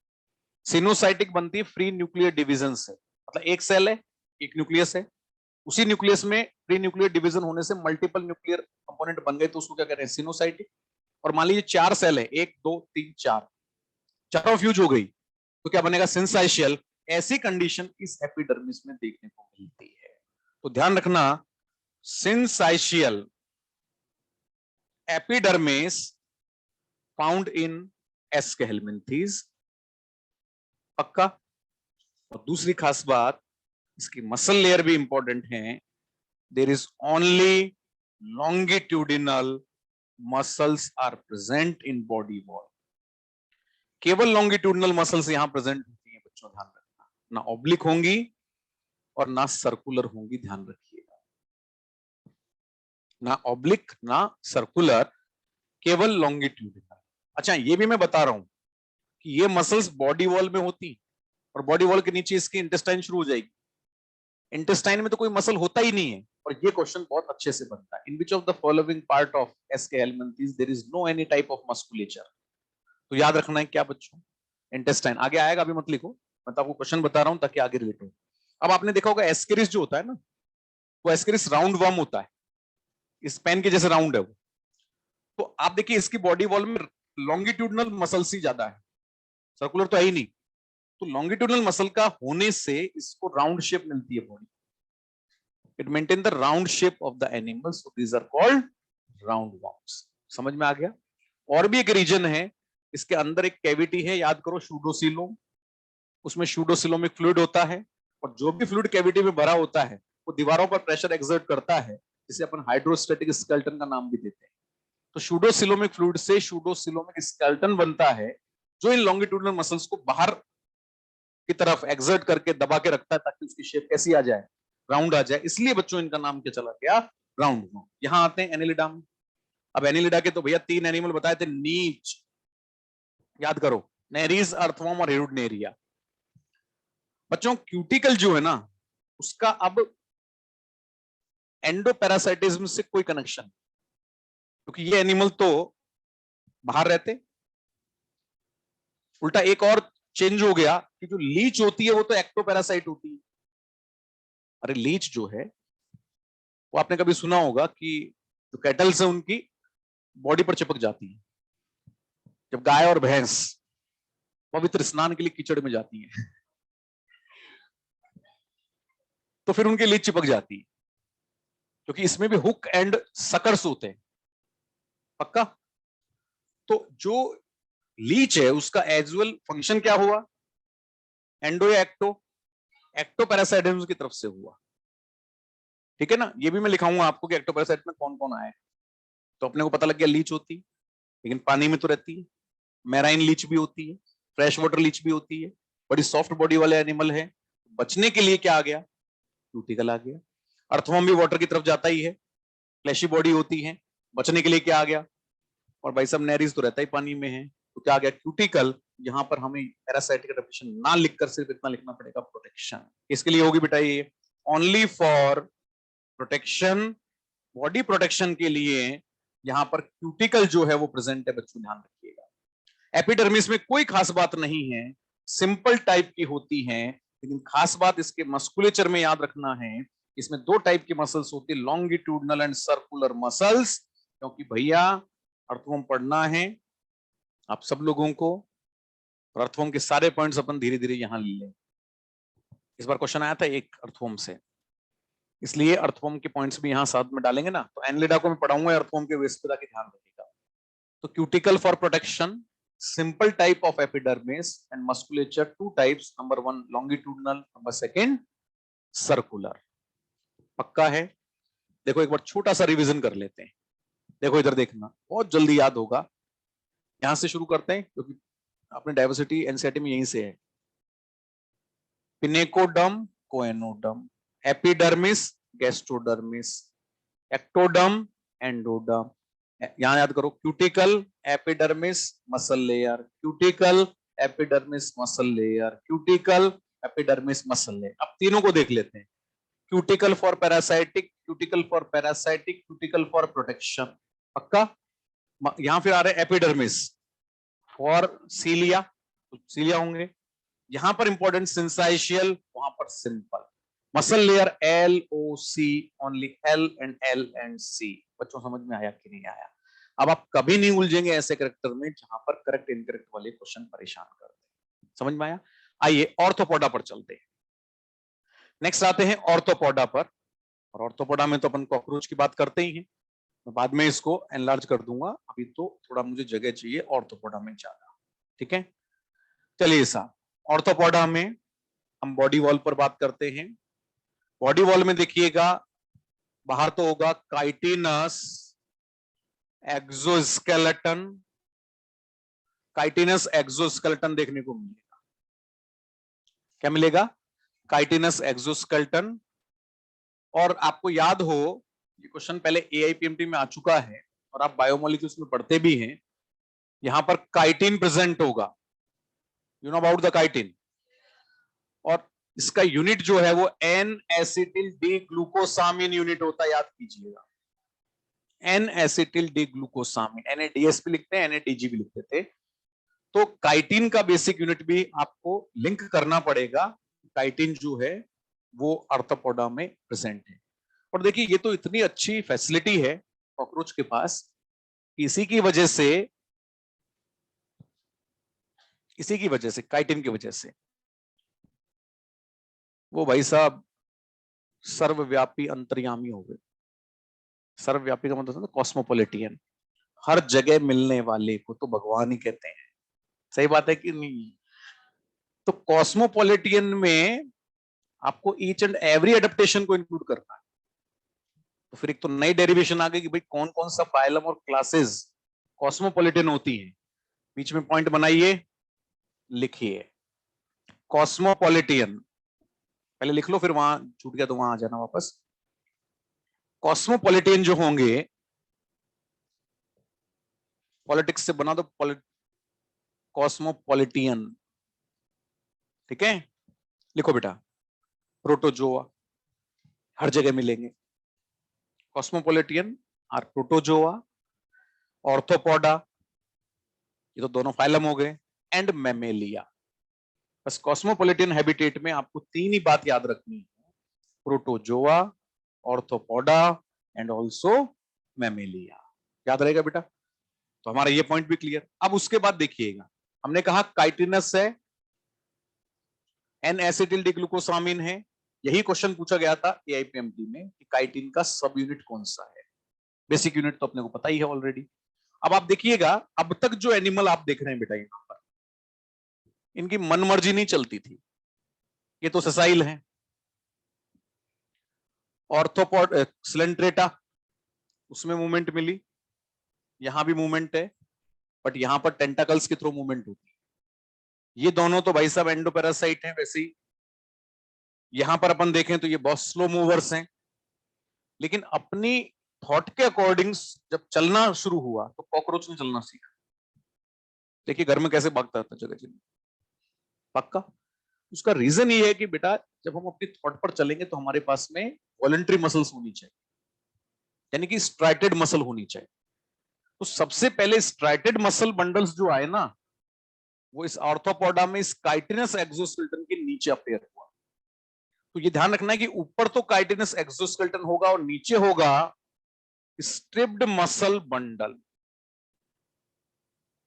सिनोसाइटिक बनती है फ्री न्यूक्लियर डिवीजन से, मतलब एक सेल है, एक न्यूक्लियस है, उसी न्यूक्लियस में प्री न्यूक्लियर डिवीजन होने से मल्टीपल न्यूक्लियर कंपोनेंट बन गए, तो उसको क्या कहते हैं, सिनोसाइटिक। और मान लीजिए 4 सेल है, 1 2 3 4, चारों फ्यूज हो गई, तो क्या बनेगा, सेंसाइशियल। ऐसी कंडीशन इस एपिडर्मिस में देखने को मिलती है। तो ध्यान रखना, syncytial epidermis found in aschelminthes, पक्का। और दूसरी खास बात, इसकी मसल लेयर भी इंपॉर्टेंट है। There is only longitudinal muscles are present in body wall. केवल लॉन्गिट्यूडिनल मसल्स यहां प्रेजेंट होती हैं बच्चों, ध्यान रखना। ना ऑब्लिक होंगी और ना सर्कुलर होंगी, ध्यान रखिएगा। ना ऑब्लिक ना सर्कुलर, केवल लॉन्गिट्यूडिनल। अच्छा, ये भी मैं बता रहा हूं कि ये मसल्स बॉडी वॉल में होती और बॉडी वॉल के नीचे इसकी इंटेस्टाइन शुरू हो जाएगी। इंटेस्टाइन में तो कोई मसल होता ही नहीं है। और ये क्वेश्चन बहुत अच्छे से बनता है, in which of the following part of aschelminthes there is no any type of musculature. तो याद रखना है क्या बच्चों, इंटेस्टाइन। आगे आएगा, अभी मत लिखो, मैं तो आपको क्वेश्चन बता रहा हूं ताकि आगे रिलेट हो। अब आपने देखा होगा एस्केरिस जो होता है ना, वो एस्केरिस राउंड वर्म होता है, इस पेन के जैसे राउंड है वो। तो आप देखिए इसकी बॉडी वॉल में लॉन्गिट्यूडनल मसल्स ही ज्यादा है, सर्कुलर तो है ही नहीं। तो लॉन्गिट्यूडनल मसल का होने से इसको राउंड शेप मिलती है body. It maintain the round shape of the animal, so these are called round worms. समझ में आ गया। और भी एक रीजन है, इसके अंदर एक कैविटी है, याद करो, शूडोसिलोम। उसमें शूडोसिलोमिक फ्लूइड होता है, और जो भी फ्लूइड कैविटी में भरा होता है वो दीवारों पर प्रेशर एक्सर्ट करता है, जिसे अपन हाइड्रोस्टैटिक स्केलेटन का नाम भी देते हैं। तो शूडोसिलोमिक फ्लूइड से शूडोसिलोमिक स्केलेटन बनता है, जो इन लॉन्गिट्यूडिनल मसल्स को बाहर की तरफ एक्सर्ट करके दबा के रखता है, ताकि उसकी शेप कैसी आ जाए, राउंड आ जाए। इसलिए बच्चों इनका नाम क्या चला गया, राउंड वर्म। यहां आते हैं एनिलिडा में। अब एनिलिडा के तो भैया 3 एनिमल बताए थे, नीच, याद करो, नेरीज, अर्थवर्म और हेरुडनेरिया। बच्चों क्यूटिकल जो है ना, उसका अब एंडोपैरासाइटिज्म से कोई कनेक्शन, क्योंकि ये एनिमल तो बाहर रहते। उल्टा एक और चेंज हो गया कि जो लीच होती है वो तो एक्टोपैरासाइट होती है। अरे लीच जो है वो आपने कभी सुना होगा कि जो कैटल्स है उनकी बॉडी पर चिपक जाती है। जब गाय और भैंस पवित्र स्नान के लिए कीचड़ में जाती है तो फिर उनकी लीच चिपक जाती है, क्योंकि इसमें भी हुक एंड सकर्स होते हैं, पक्का। तो जो लीच है उसका एजुअल फंक्शन क्या हुआ, एंडो या एक्टो, एक्टोपैरासाइटिज्म की तरफ से हुआ। ठीक है ना, ये भी मैं लिखाऊंगा आपको कि एक्टोपैरासाइट में कौन कौन आए। तो अपने को पता लग गया लीच होती, लेकिन पानी में तो रहती है। मैराइन लीच भी होती है, फ्रेश वाटर लीच भी होती है, बड़ी सॉफ्ट बॉडी वाले एनिमल है। बचने के लिए क्या आ गया, क्यूटिकल आ गया। अर्थवर्म भी वाटर की तरफ जाता ही है, फ्लैशी बॉडी होती है। बचने के लिए क्या आ गया, और भाई साहब नेरिस तो रहता ही पानी में है, तो क्या आ गया, क्यूटिकल। यहां पर हमें पैरासाइटिक डेफिनेशन ना लिखकर सिर्फ इतना लिखना पड़ेगा, प्रोटेक्शन। इसके लिए होगी बेटा ये only for protection, body protection के लिए यहां पर क्यूटिकल जो है वो प्रेजेंट है बच्चों, ध्यान रखिएगा। एपिडर्मिस में कोई खास बात नहीं है, सिंपल टाइप की होती है, लेकिन खास बात इसके मस्कुलेचर में याद रखना है, इसमें 2 टाइप की मसल्स होती है, लॉन्गिट्यूडनल एंड सर्कुलर मसल्स। क्योंकि भैया अर्थवर्म पढ़ना है आप सब लोगों को, और अर्थवर्म के सारे पॉइंट्स अपन धीरे धीरे यहां ले लें। इस बार क्वेश्चन आया था एक अर्थवर्म से, इसलिए अर्थवर्म के पॉइंट्स भी यहां साथ में डालेंगे ना। तो एनिलिडा को मैं पढ़ाऊंगा अर्थवर्म के बेस पे, ध्यान रखिएगा। तो cuticle for protection, simple type of epidermis, and musculature 2 types, number 1 longitudinal, number 2 circular। पक्का है। देखो एक बार छोटा सा रिवीजन कर लेते हैं। देखो इधर देखना, बहुत जल्दी याद होगा। यहां से शुरू करते हैं क्योंकि अपने डाइवर्सिटी एनसीईआरटी में यहीं से है। Pinacoderm, choanoderm, epidermis, gastrodermis, ectoderm, endoderm. यहां याद करो, cuticle, epidermis, muscle layer, cuticle, epidermis, muscle layer, cuticle, epidermis, muscle layer. अब तीनों को देख लेते हैं। Cuticle for parasitic, cuticle for parasitic, cuticle for protection, पक्का। यहां फिर आ रहे एपिडर्मिस फॉर सीलिया, तो सीलिया होंगे। यहां पर इंपॉर्टेंट सिंसाइशियल, वहां पर simple. Muscle layer L O C, only L and C. बच्चों समझ में आया कि नहीं आया। अब आप कभी नहीं उलझेंगे ऐसे करेक्टर में जहां पर करेक्ट इनकरेक्ट वाले क्वेश्चन परेशान करते हैं। समझ में आया। आइए ऑर्थोपोडा पर चलते हैं। नेक्स्ट आते हैं ऑर्थोपोडा पर, और ऑर्थोपोडा में तो अपन कॉकरोच की बात करते ही हैं, मैं बाद में इसको एनलार्ज कर दूंगा, अभी तो थोड़ा मुझे जगह चाहिए ऑर्थोपोडा में ज्यादा। ठीक है, चलिए साहब, ऑर्थोपोडा में हम बॉडी वॉल पर बात करते हैं। बॉडी वॉल में देखिएगा, बाहर तो होगा काइटिनस एक्सोस्केलेटन, काइटिनस एक्सोस्केलेटन देखने को मिलेगा। क्या मिलेगा? Chitinous exoskeleton. और आपको याद हो, ये क्वेश्चन पहले एआईपीएमटी में आ चुका है और आप बायोमोलिक्यूल्स में पढ़ते भी हैं, यहां पर काइटिन प्रेजेंट होगा, you know about the chitin. और इसका यूनिट जो है वो N acetyl D glucosamine unit होता है, याद कीजिएगा, N acetyl D glucosamine, NADS भी लिखते हैं, एनएडीजी भी लिखते थे। तो काइटिन का बेसिक यूनिट भी आपको लिंक करना पड़ेगा, काइटिन जो है वो आर्थ्रोपोडा में प्रेजेंट है। और देखिए, ये तो इतनी अच्छी फैसिलिटी है कॉकरोच के पास, इसी की वजह से काइटिन की वजह से वो भाई साहब सर्वव्यापी अंतर्यामी हो गए। सर्वव्यापी का मतलब कॉस्मोपॉलिटियन, हर जगह मिलने वाले को तो भगवान ही कहते हैं। सही बात है कि नहीं? तो कॉस्मोपॉलिटियन में आपको ईच एंड एवरी एडेप्टेशन को इंक्लूड करना है। तो फिर एक तो नई डेरिवेशन आ गई कि भाई कौन कौन सा फाइलम और क्लासेस कॉस्मोपॉलिटन होती हैं। बीच में पॉइंट बनाइए, लिखिए कॉस्मोपॉलिटियन, पहले लिख लो, फिर वहां छूट गया तो वहां आ जाना वापस। कॉस्मोपॉलिटियन जो होंगे, पॉलिटिक्स से बना दो कॉस्मोपॉलिटियन, ठीक है? लिखो बेटा, प्रोटोजोआ हर जगह मिलेंगे, कॉस्मोपॉलिटियन आर प्रोटोजोआ, ऑर्थोपोडा, ये तो दोनों फाइलम हो गए, एंड मैमेलिया। बस कॉस्मोपॉलिटन हैबिटेट में आपको तीन ही बात याद रखनी है, protozoa, arthropoda and also Mammalia. याद रहेगा बेटा? तो हमारा ये पॉइंट भी क्लियर। अब उसके बाद देखिएगा, हमने कहा काइटिनस है, एन एसिटिल डिग्लूकोसामिन है। यही क्वेश्चन पूछा गया था एआईपीएमटी में कि काइटिन का सब यूनिट कौन सा है। बेसिक यूनिट तो अपने को पता ही है ऑलरेडी। अब आप देखिएगा, अब तक जो एनिमल आप देख रहे हैं बेटा यहां पर, इनकी मनमर्जी नहीं चलती थी। ये तो ससाइल है, ऑर्थोपोड स्लेंट्रेटा, उसमें मूवमेंट मिली, यहां भी मूवमेंट है, बट यहां पर टेंटाकल्स के थ्रू मूवमेंट होती है। ये दोनों तो भाई साहब एंडोपैरासाइट हैं। वैसे ही यहां पर अपन देखें तो ये बहुत स्लो मूवर्स हैं, लेकिन अपनी थॉट के अकॉर्डिंग जब चलना शुरू हुआ तो कॉकरोच ने चलना सीखा। देखिए घर में कैसे भागता था जगह जगह, पक्का। उसका रीजन ये है कि बेटा जब हम अपनी थॉट पर चलेंगे तो हमारे पास में वॉलंटरी मसल्स होनी चाहिए, यानी कि स्ट्राइटेड मसल होनी चाहिए। तो सबसे पहले स्ट्राइटेड मसल बंडल्स जो आए ना, वो इस ऑर्थोपोडा में इस काइटिनस एक्सोस्केलेटन के नीचे अपेयर हुआ। तो ये ध्यान रखना है कि ऊपर तो काइटिनस एक्सोस्केलेटन होगा और नीचे होगा striped muscle bundle.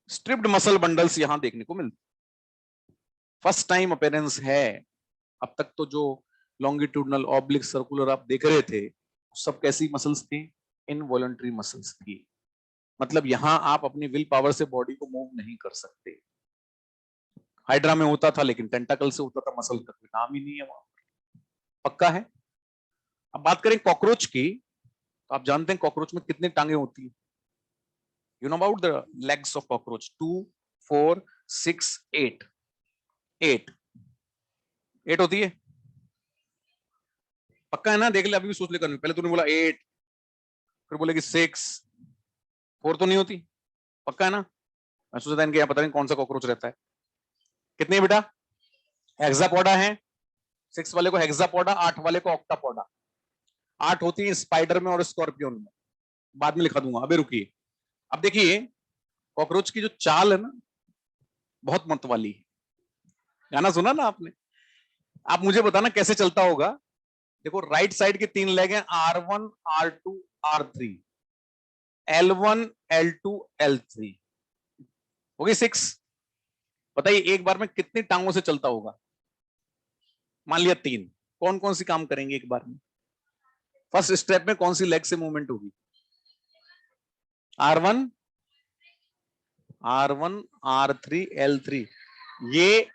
Striped muscle bundles यहां देखने को मिलते, फर्स्ट टाइम अपेयरेंस है। अब तक तो जो लॉन्गिट्यूडनल ऑब्लिक सर्कुलर आप देख रहे थे, सब कैसी मसल्स थी? इनवॉलंटरी मसल्स थी। मतलब यहां आप अपनी विल पावर से बॉडी को मूव नहीं कर सकते। हाइड्रा में होता था, लेकिन टेंटाकल से होता था, मसल का कोई नाम ही नहीं है वहां। पक्का है? अब बात करें कॉकरोच की, तो आप जानते हैं कॉकरोच में कितनी टांगे होती है? You know about the legs of cockroach? 2, 4, 6, 8। 8 होती है। पक्का है ना? देख ले, अभी भी सोच ले, करने पहले तूने बोला 8, फिर बोले कि 6, 4 तो नहीं होती। पक्का है ना? मैं सोचता था इनके यहाँ पता नहीं कौन सा कॉकरोच रहता है। कितनी है बेटा? हेक्सापोडा है, 6 वाले को हेक्सापोडा, 8 वाले को ऑक्टापोडा। 8 होती है स्पाइडर में और स्कॉर्पियन में, बाद में लिखा दूंगा, अबे रुकिए। अब देखिए कॉकरोच की जो चाल है ना, बहुत मत वाली है। गाना सुना ना आपने? आप मुझे बताना कैसे चलता होगा। देखो राइट साइड के 3 लेग हैं, R1, R2, R3, L1, L2, L3, हो गई 6। बताइए एक बार में कितनी टांगों से चलता होगा? मान लिया 3, कौन कौन सी काम करेंगे एक बार में? फर्स्ट स्टेप में कौन सी लेग से मूवमेंट होगी? R1, R1, R3, L3। ये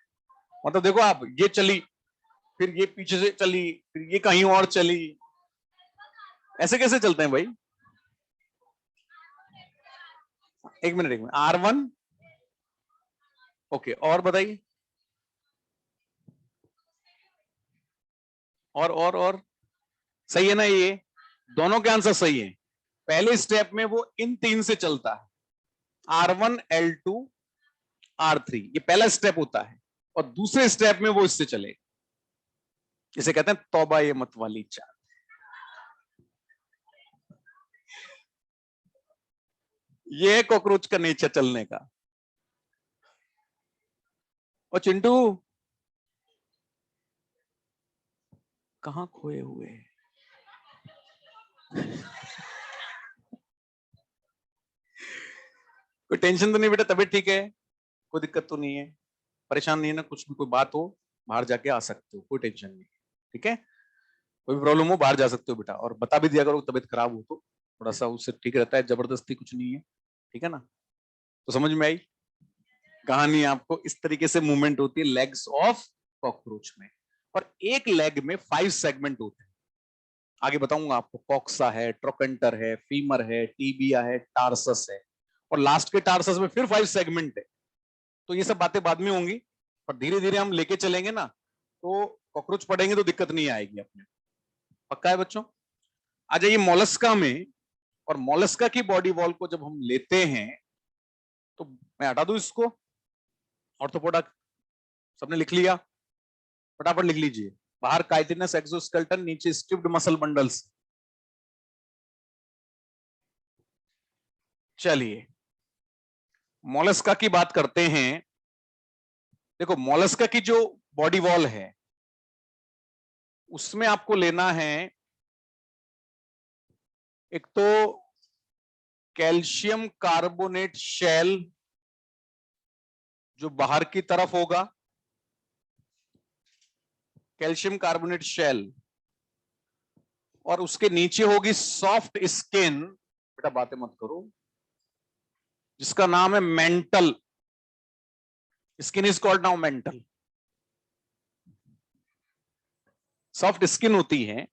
मतलब देखो आप, ये चली, फिर ये पीछे से चली, फिर ये कहीं और चली, ऐसे कैसे चलते हैं भाई? एक मिनट, R1, ओके, और बताइए, और सही है ना? ये दोनों के आंसर सही है। पहले स्टेप में वो इन 3 से चलता है, R1, L2, R3, ये पहला स्टेप होता है, और दूसरे स्टेप में वो इससे चले, इसे कहते हैं तौबा ये मत वाली चाल। ये है कॉकरोच का नेचर चलने का। और चिंटू कहां खोए हुए हैं? कोई टेंशन तो नहीं बेटा? तबीयत ठीक है? कोई दिक्कत तो नहीं है? परेशान नहीं है ना? कुछ भी कोई बात हो बाहर जाके आ सकते हो, कोई टेंशन नहीं, ठीक है? कोई प्रॉब्लम हो बाहर जा सकते हो बेटा, और बता भी दिया करो तबीयत खराब हो तो, थोड़ा सा उससे ठीक रहता है, जबरदस्ती कुछ नहीं है, ठीक है ना? तो समझ में आई कहानी आपको? इस तरीके से मूवमेंट होती है लेग्स ऑफ कॉकरोच में। और एक लेग में 5 सेगमेंट होते हैं, आगे बताऊंगा आपको। कॉक्सा है, ट्रोकेंटर है, फीमर है, टीबिया है, टार्सस है, और लास्ट के टार्सस में फिर 5 सेगमेंट है। तो ये सब बातें बाद में होंगी, पर धीरे धीरे हम लेके चलेंगे ना, तो कॉकरोच पढ़ेंगे तो दिक्कत नहीं आएगी अपने। पक्का है बच्चों? आ जाइए मोलस्का में। और मोलस्का की बॉडी वॉल को जब हम लेते हैं, तो मैं हटा दूं इसको, ऑर्थोपोडा सबने लिख लिया? फटाफट लिख लीजिए। बाहर काइटिनस एक्सोस्केलेटन, नीचे स्टिफ्ड मसल बंडल्स। चलिए मोलस्का की बात करते हैं। देखो मोलस्का की जो बॉडी वॉल है, उसमें आपको लेना है एक तो कैल्शियम कार्बोनेट शेल जो बाहर की तरफ होगा, कैल्शियम कार्बोनेट शेल, और उसके नीचे होगी सॉफ्ट स्किन, बेटा बातें मत करो, जिसका नाम है mental. Skin is called now mental. Soft skin होती है,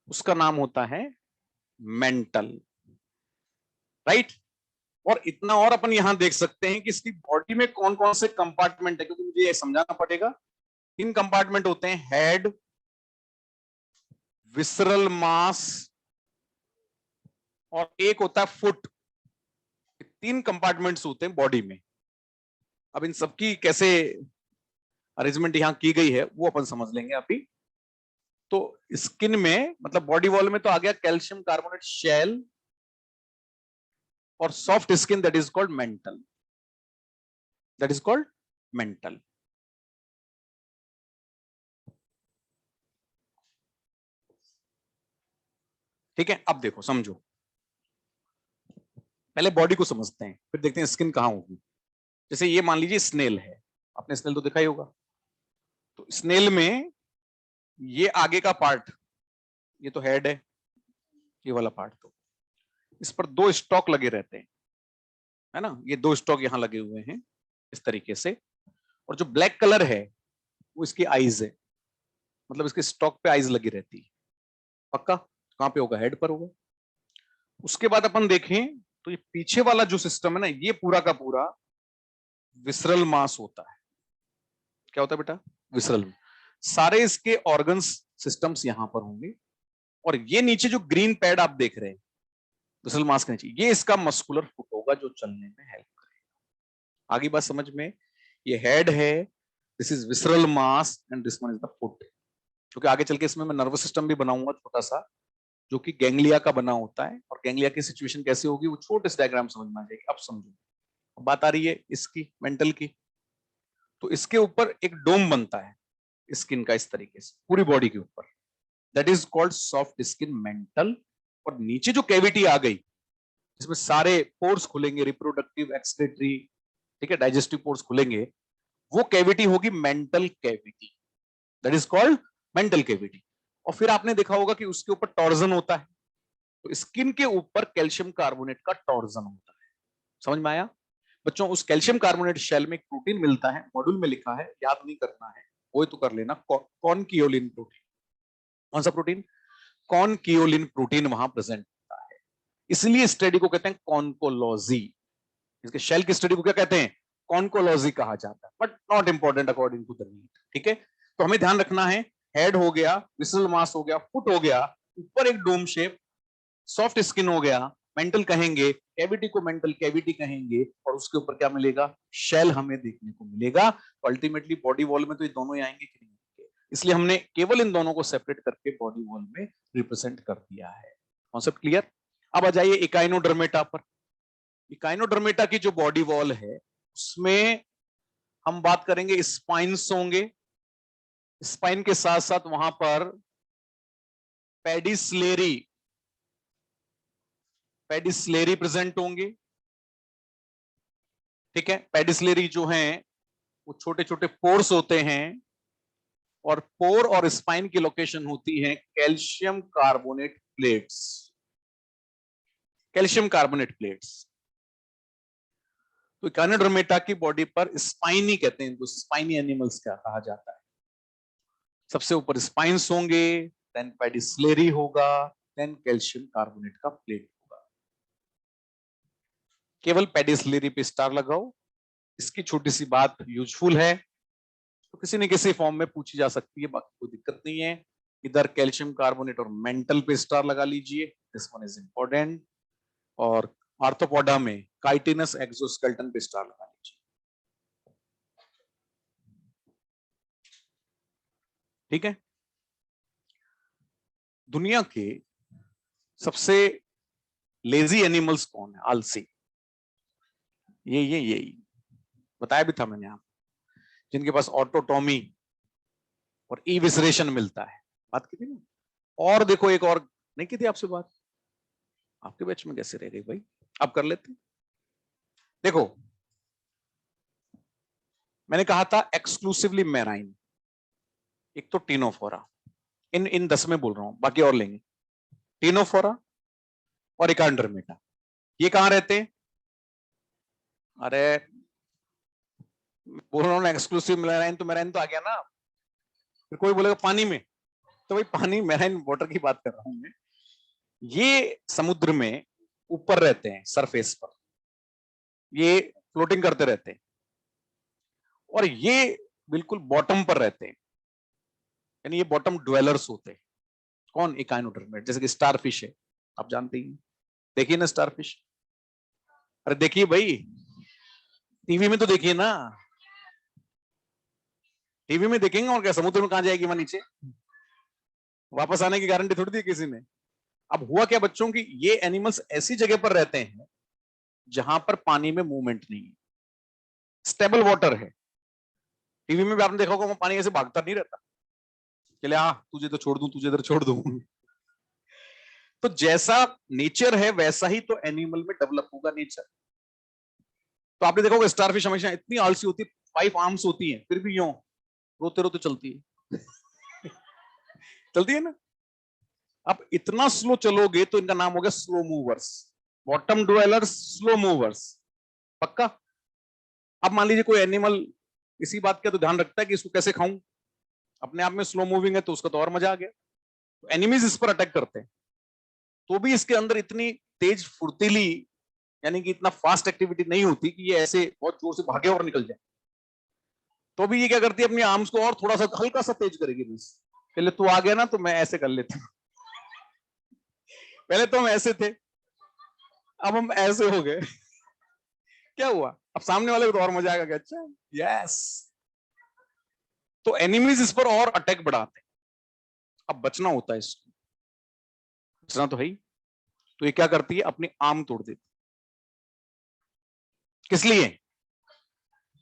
उसका नाम होता है मेंटल, राइट? और इतना और अपन यहां देख सकते हैं कि इसकी बॉडी में कौन कौन से कंपार्टमेंट है, क्योंकि मुझे ये समझाना पड़ेगा। 3 कंपार्टमेंट होते हैं, हेड, विसरल मास, और एक होता है फुट। 3 कंपार्टमेंट्स होते हैं बॉडी में। अब इन सबकी कैसे अरेंजमेंट यहां की गई है वो अपन समझ लेंगे अभी। तो स्किन में मतलब बॉडी वॉल में तो आ गया कैल्शियम कार्बोनेट शेल और soft skin, that is called mental, that is called mental. ठीक है, अब देखो समझो, पहले बॉडी को समझते हैं, फिर देखते हैं स्किन कहां होगी। जैसे ये मान लीजिए स्नेल है, आपने स्नेल तो देखा ही होगा। तो स्नेल में ये आगे का पार्ट, ये तो हेड है, ये वाला पार्ट, तो इस पर 2 स्टॉक लगे रहते हैं, है ना? ये 2 स्टॉक यहां लगे हुए हैं इस तरीके से। और जो ब्लैक कलर है वो इसकी आईज है, मतलब इसके स्टॉक पे आईज लगी रहती है। पक्का? कहां पे होगा? हेड पर होगा। उसके बाद अपन देखें तो ये पीछे वाला जो सिस्टम है ना, ये पूरा का पूरा विसरल मास होता है। क्या होता है बेटा? विसरल। सारे इसके ऑर्गन्स सिस्टम्स यहां पर होंगे, और ये नीचे जो ग्रीन पैड आप देख रहे हैं विसरल मास के नीचे, ये इसका मस्कुलर फुट होगा जो चलने में हेल्प करेगा। आगे बात समझ में? ये हेड है, this is visceral mass, and this one is the foot. क्योंकि आगे चल के इसमें मैं नर्वस सिस्टम भी बनाऊंगा छोटा सा, जो कि गैंग्लिया का बना होता है, और गैंग्लिया की सिचुएशन कैसे होगी वो छोटे से डायग्राम समझ में आ जाएगी। अब समझो, बात आ रही है इसकी मेंटल की। तो इसके ऊपर एक डोम बनता है स्किन का, इस तरीके से पूरी बॉडी के ऊपर, that is called soft skin mental. और नीचे जो कैविटी आ गई, इसमें सारे पोर्स खुलेंगे, रिप्रोडक्टिव, एक्सक्रीटरी, ठीक है, डाइजेस्टिव पोर्स खुलेंगे, वो कैविटी होगी mantle cavity. That is called mantle cavity. और फिर आपने देखा होगा कि उसके ऊपर टॉर्जन होता है, तो स्किन के ऊपर कैल्शियम कार्बोनेट का टॉर्जन होता है। समझ में आया बच्चों? उस कैल्शियम कार्बोनेट शेल में एक प्रोटीन मिलता है, मॉड्यूल में लिखा है, याद नहीं करना है, वो तो कर लेना, कॉनकियोलिन प्रोटीन। कौन सा प्रोटीन? कॉनकियोलिन प्रोटीन वहां प्रेजेंट होता है, इसलिए स्टडी को कहते हैं कॉन्कोलॉजी। इसके शेल की स्टडी को क्या कहते हैं? कॉन्कोलॉजी कहा जाता है, but not important according to the need. ठीक है, तो हमें ध्यान रखना है, हेड हो गया, विसरल मास हो गया, फुट हो गया, ऊपर एक डोम शेप, सॉफ्ट स्किन हो गया, मेंटल कहेंगे, कैविटी को मेंटल कैविटी कहेंगे, और उसके ऊपर क्या मिलेगा? शेल हमें देखने को मिलेगा। तो अल्टीमेटली बॉडी वॉल में तो ये दोनों ही आएंगे कि नहीं आएंगे, इसलिए हमने केवल इन दोनों को सेपरेट करके बॉडी वॉल में रिप्रेजेंट कर दिया है। Concept clear? अब आ जाइए इकाइनोडर्मेटा पर। इकाइनोडर्मेटा की जो बॉडी वॉल है उसमें हम बात करेंगे स्पाइन्स होंगे, स्पाइन के साथ साथ वहां पर पेडिसलेरी प्रेजेंट होंगे। ठीक है, पेडिसलेरी जो हैं वो छोटे छोटे पोर्स होते हैं, और पोर और स्पाइन की लोकेशन होती है calcium carbonate plates. Calcium carbonate plates. तो इकाइनोडर्मेटा की बॉडी पर स्पाइनी कहते हैं, तो स्पाइनी एनिमल्स क्या कहा जाता है? सबसे ऊपर स्पाइन्स होंगे, देन पेडिसलेरी होगा, देन कैल्शियम कार्बोनेट का प्लेट होगा। केवल पेडिसलेरी पे स्टार लगाओ, इसकी छोटी सी बात यूजफुल है, तो किसी न किसी फॉर्म में पूछी जा सकती है, बाकी कोई दिक्कत नहीं है। इधर कैल्शियम कार्बोनेट और मेंटल पे स्टार लगा लीजिए, दिस वन इज इंपॉर्टेंट। और आर्थ्रोपोडा में काइटिनस एक्सोस्केलेटन पे स्टार लगा लीजिए। ठीक है, दुनिया के सबसे लेजी एनिमल्स कौन है? आलसी। ये बताया भी था मैंने आपको, जिनके पास ऑटोटॉमी और इविसरेशन मिलता है, बात की थी ना। और देखो एक और नहीं की थी आपसे बात, आपके बैच में कैसे रह गई भाई, आप कर लेते। देखो मैंने कहा था एक्सक्लूसिवली मैराइन, एक तो टीनोफोरा, इन 10 में बोल रहा हूं, बाकी और लेंगे। टीनोफोरा और इकाइनोडर्मेटा, ये कहां रहते हैं? अरे बोल रहा हूं ना एक्सक्लूसिव मैराइन, तो मैराइन तो आ गया ना। फिर कोई बोलेगा पानी में, तो भाई पानी मैराइन वाटर की बात कर रहा हूं मैं। ये समुद्र में ऊपर रहते हैं, सरफेस पर, ये फ्लोटिंग करते रहते हैं, और ये बिल्कुल बॉटम पर रहते हैं, यानी ये बॉटम ड्वेलर्स होते हैं। कौन? इकाइनोडर्मेट। जैसे कि स्टारफिश है, आप जानते ही, देखिए ना स्टारफिश, अरे देखिए भाई, टीवी में तो देखिए ना, टीवी में देखेंगे और क्या, समुद्र में कहां जाएगी वहां नीचे, वापस आने की गारंटी थोड़ी दी किसी ने। अब हुआ क्या बच्चों की, ये एनिमल्स ऐसी जगह पर रहते हैं जहां पर पानी में मूवमेंट नहीं है, स्टेबल वाटर है। टीवी में भी आपने देखा होगा, वो पानी ऐसे भागता नहीं रहता, चले आ तुझे तो छोड़ दूं, तुझे इधर छोड़ दूं। तो जैसा नेचर है वैसा ही तो एनिमल में डेवलप होगा नेचर। तो आपने देखा होगा स्टारफिश हमेशा इतनी आलसी होती है, 5 आर्म्स होती है, फिर भी यूं रोते रोते चलती है। चलती है ना। अब इतना स्लो चलोगे तो इनका नाम हो गया slow movers, bottom dwellers, slow movers. पक्का? अब मान लीजिए कोई एनिमल इसी बात का तो ध्यान रखता है कि इसको कैसे खाऊं, अपने आप में स्लो मूविंग है तो उसका तो और मजा आ गया, तो एनिमीज इस पर अटैक करते हैं, तो भी इसके अंदर इतनी तेज फुर्तीली, यानी कि इतना फास्ट एक्टिविटी नहीं होती कि ये ऐसे बहुत जोर से भागे और निकल जाए। तो भी ये क्या करती है, अपनी आर्म्स को और थोड़ा सा हल्का सा तेज करेगी बस, पहले तू आ गया ना तो मैं ऐसे कर लेती हूँ। पहले तो हम ऐसे थे, अब हम ऐसे हो गए। क्या हुआ, अब सामने वाले को तो और मजा आएगा, अच्छा यस। तो एनिमीज इस पर और अटैक बढ़ाते हैं, अब बचना होता है इसको, बचना तो है ही। तो ये क्या करती है, अपनी आर्म तोड़ देती। किस लिए?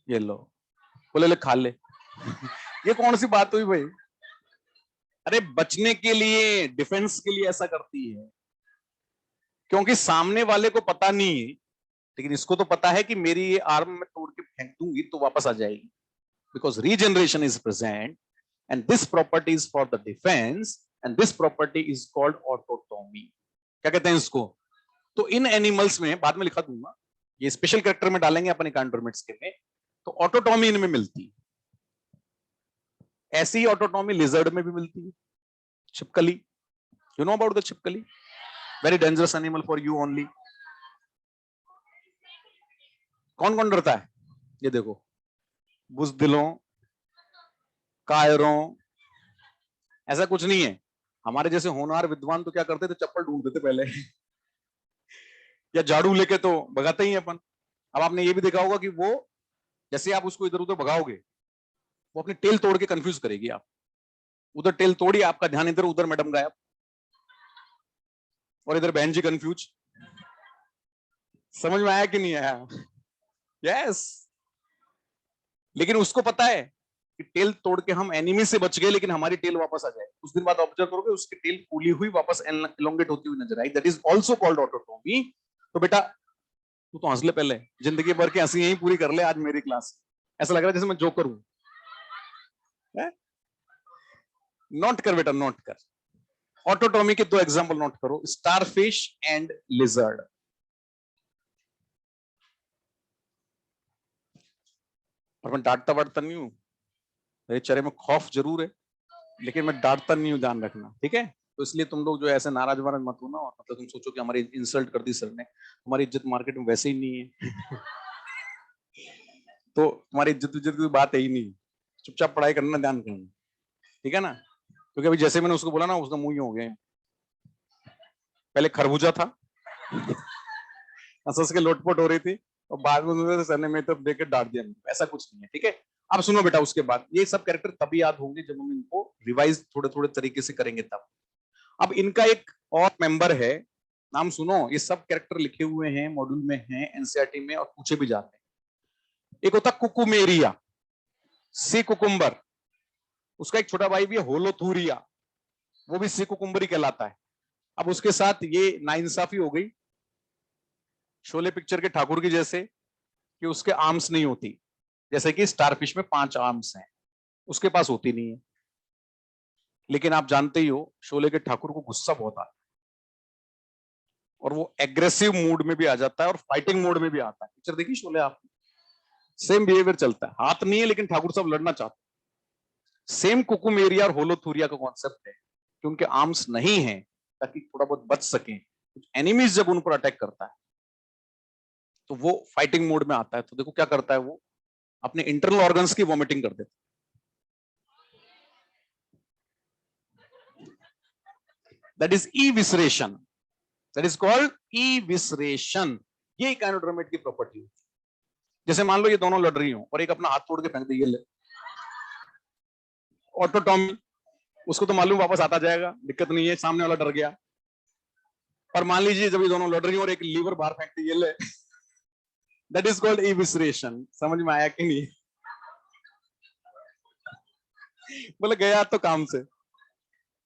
ये लो, बोले ले खा ले। ये कौन सी बात हुई भाई? अरे बचने के लिए, डिफेंस के लिए ऐसा करती है, क्योंकि सामने वाले को पता नहीं है, लेकिन इसको तो पता है कि मेरी ये आर्म में तोड़ के फेंक दूंगी तो वापस आ जाएगी, because regeneration is present. and this property is for the defense and this property is called autotomy. क्या कहते हैं इसको? तो इन एनिमल्स में बाद में लिखा दूंगा, ये स्पेशल कैरेक्टर में डालेंगे अपन एकांड्रोमेट्स के में, तो ऑटोटॉमी इनमें मिलती है। ऐसी ही ऑटोटॉमी लिजर्ड में भी मिलती है, छिपकली। यू नो अबाउट द छिपकली? Very dangerous animal for you only. कौन कौन डरता है? ये देखो, बुज़दिलों, कायरों, ऐसा कुछ नहीं है। हमारे जैसे होनहार विद्वान तो क्या करते थे, चप्पल ढूंढते थे पहले या झाड़ू लेके तो भगाते ही अपन। अब आपने ये भी देखा होगा कि वो जैसे आप उसको इधर उधर भगाओगे, वो अपनी टेल तोड़ के कंफ्यूज करेगी। आप उधर टेल तोड़ी, आपका ध्यान इधर, उधर मैडम गायब, और इधर बहन जी कंफ्यूज। समझ में आया कि नहीं आया? यस। लेकिन उसको पता है कि टेल तोड़ के हम एनिमी से बच गए, लेकिन हमारी टेल वापस आ जाए। कुछ दिन बाद ऑब्जर्व करोगे उसकी टेल फूली हुई वापस एलोंगेट होती हुई नजर आई। That is also called autotomy. तो बेटा तू तो हंस ले, पहले जिंदगी भर की हंसी यही पूरी कर ले आज मेरी क्लास। ऐसा लग रहा है जैसे मैं जोकर हूं। नोट कर बेटा, नोट कर। ऑटोटॉमी के दो एग्जांपल नोट करो, स्टारफिश एंड लिजर्ड। और मैं डांटता वाटता नहीं हूं, मेरे चेहरे में खौफ जरूर है, लेकिन मैं डांटता नहीं हूं, ध्यान रखना, ठीक है? तो इसलिए तुम लोग जो ऐसे नाराज वाराज मत होना, और मतलब तुम सोचो कि हमारी इंसल्ट कर दी सर ने। तुम्हारी इज्जत मार्केट में वैसे ही नहीं है तो तुम्हारी इज्जत की बात है ही नहीं। चुपचाप पढ़ाई करना, ध्यान करना, ठीक है ना? क्योंकि अभी जैसे मैंने उसको बोला ना, उसका मुंह ही हो गया। पहले खरबूजा था हंस के लोटपोट हो रही थी, और बाद में सर ने मेरी तरफ देख के डांट दिया। ऐसा कुछ नहीं है, ठीक है? अब सुनो बेटा, उसके बाद ये सब कैरेक्टर तभी याद होंगे जब हम इनको रिवाइज थोड़े थोड़े तरीके से करेंगे तब। अब इनका एक और मेंबर है, नाम सुनो। ये सब कैरेक्टर लिखे हुए हैं, मॉड्यूल में हैं, एनसीईआरटी में, और पूछे भी जाते हैं। एक होता कुकुमेरिया, सी कुकुम्बर। उसका एक छोटा भाई भी है होलोथूरिया, वो भी सी कुकुम्बर कहलाता है। अब उसके साथ ये नाइंसाफी हो गई शोले पिक्चर के ठाकुर की जैसे, कि उसके आर्म्स नहीं होती, जैसे कि स्टारफिश में 5 आर्म्स हैं, उसके पास होती नहीं है। लेकिन आप जानते ही हो शोले के ठाकुर को गुस्सा बहुत आता है, और वो एग्रेसिव मूड में भी आ जाता है और फाइटिंग मोड में भी आता है। पिक्चर देखी शोले आपने? सेम बिहेवियर चलता है, हाथ नहीं है लेकिन ठाकुर साहब लड़ना चाहते हैं। सेम कुकुमेरिया और होलोथूरिया का कॉन्सेप्ट है कि उनके आर्म्स नहीं है ताकि थोड़ा बहुत बच सकें। कुछ एनिमीज जब उन पर अटैक करता है तो वो फाइटिंग मोड में आता है। तो देखो क्या करता है, वो अपने इंटरनल ऑर्गन्स की वॉमिटिंग कर देता है। That is evisceration, that is called evisceration. ये एकाइनोड्रोमेट की प्रॉपर्टी है। जैसे मान लो ये दोनों लड़ रही हो और एक अपना हाथ तोड़ के फेंक दे, ये ले ऑटोटॉमी। उसको तो मालूम वापस आता जाएगा, दिक्कत नहीं है, सामने वाला डर गया। और मान लीजिए जब ये दोनों लड़ रही हो और एक लीवर बाहर फेंक दे, ये ले, दैट इज कॉल्ड इविसरेशन। समझ में आया कि नहीं? बोले गया तो काम से।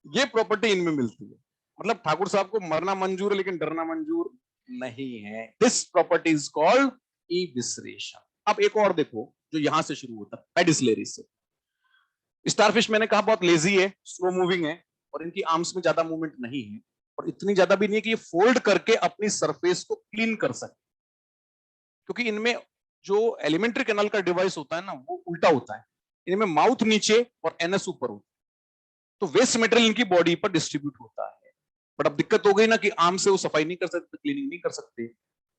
ये प्रॉपर्टी इनमें मिलती है। मतलब ठाकुर साहब को मरना मंजूर है लेकिन डरना मंजूर नहीं है। This property is called evisceration. अब एक और देखो जो यहां से शुरू होता है, पेडिसलेरी से। स्टारफिश मैंने कहा बहुत लेजी है, स्लो मूविंग है, और इनकी आर्म्स में ज्यादा मूवमेंट नहीं है, और इतनी ज्यादा भी नहीं है कि ये फोल्ड करके अपनी सरफेस को क्लीन कर सके। क्योंकि इनमें जो एलिमेंट्री कैनाल का डिवाइस होता है ना, वो उल्टा होता है। इनमें माउथ नीचे और एनएस ऊपर होता है, तो वेस्ट मटेरियल इनकी बॉडी पर डिस्ट्रीब्यूट होता है। बट अब दिक्कत हो गई ना कि आर्म से वो सफाई नहीं कर सकते, क्लीनिंग नहीं कर सकते।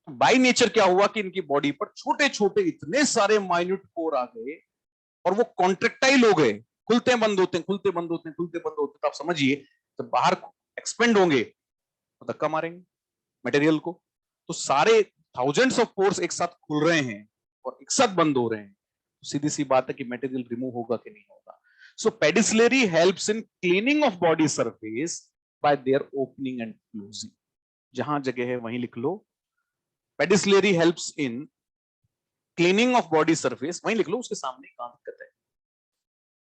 बाय नेचर क्या हुआ कि इनकी बॉडी पर छोटे छोटे इतने सारे माइन्यूट पोर आ गए, और वो कॉन्ट्रेक्टाइल हो गए, खुलते बंद होते हैं, खुलते बंद होते हैं, खुलते बंद होते हैं। तो आप समझिए जब बाहर एक्सपेंड होंगे तो धक्का मारेंगे मटेरियल को। तो सारे थाउजेंड्स ऑफ पोर्स एक साथ खुल रहे हैं और एक साथ बंद हो रहे हैं, तो सीधी सी बात है कि मटेरियल रिमूव होगा कि नहीं होगा। So pedicellariae helps in cleaning of body surface by their opening and closing. जहां जगह है वहीं लिख लो, pedicellariae helps in cleaning of body surface, वहीं लिख लो, उसके सामने कहां दिक्कत है।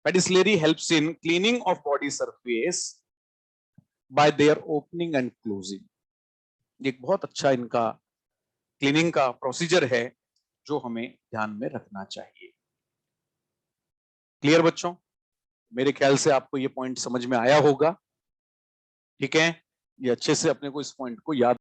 Pedicellariae helps in cleaning of body surface by their opening and closing. एक बहुत अच्छा इनका क्लीनिंग का प्रोसीजर है जो हमें ध्यान में रखना चाहिए। क्लियर बच्चों? मेरे ख्याल से आपको ये पॉइंट समझ में आया होगा, ठीक है। ये अच्छे से अपने को इस पॉइंट को याद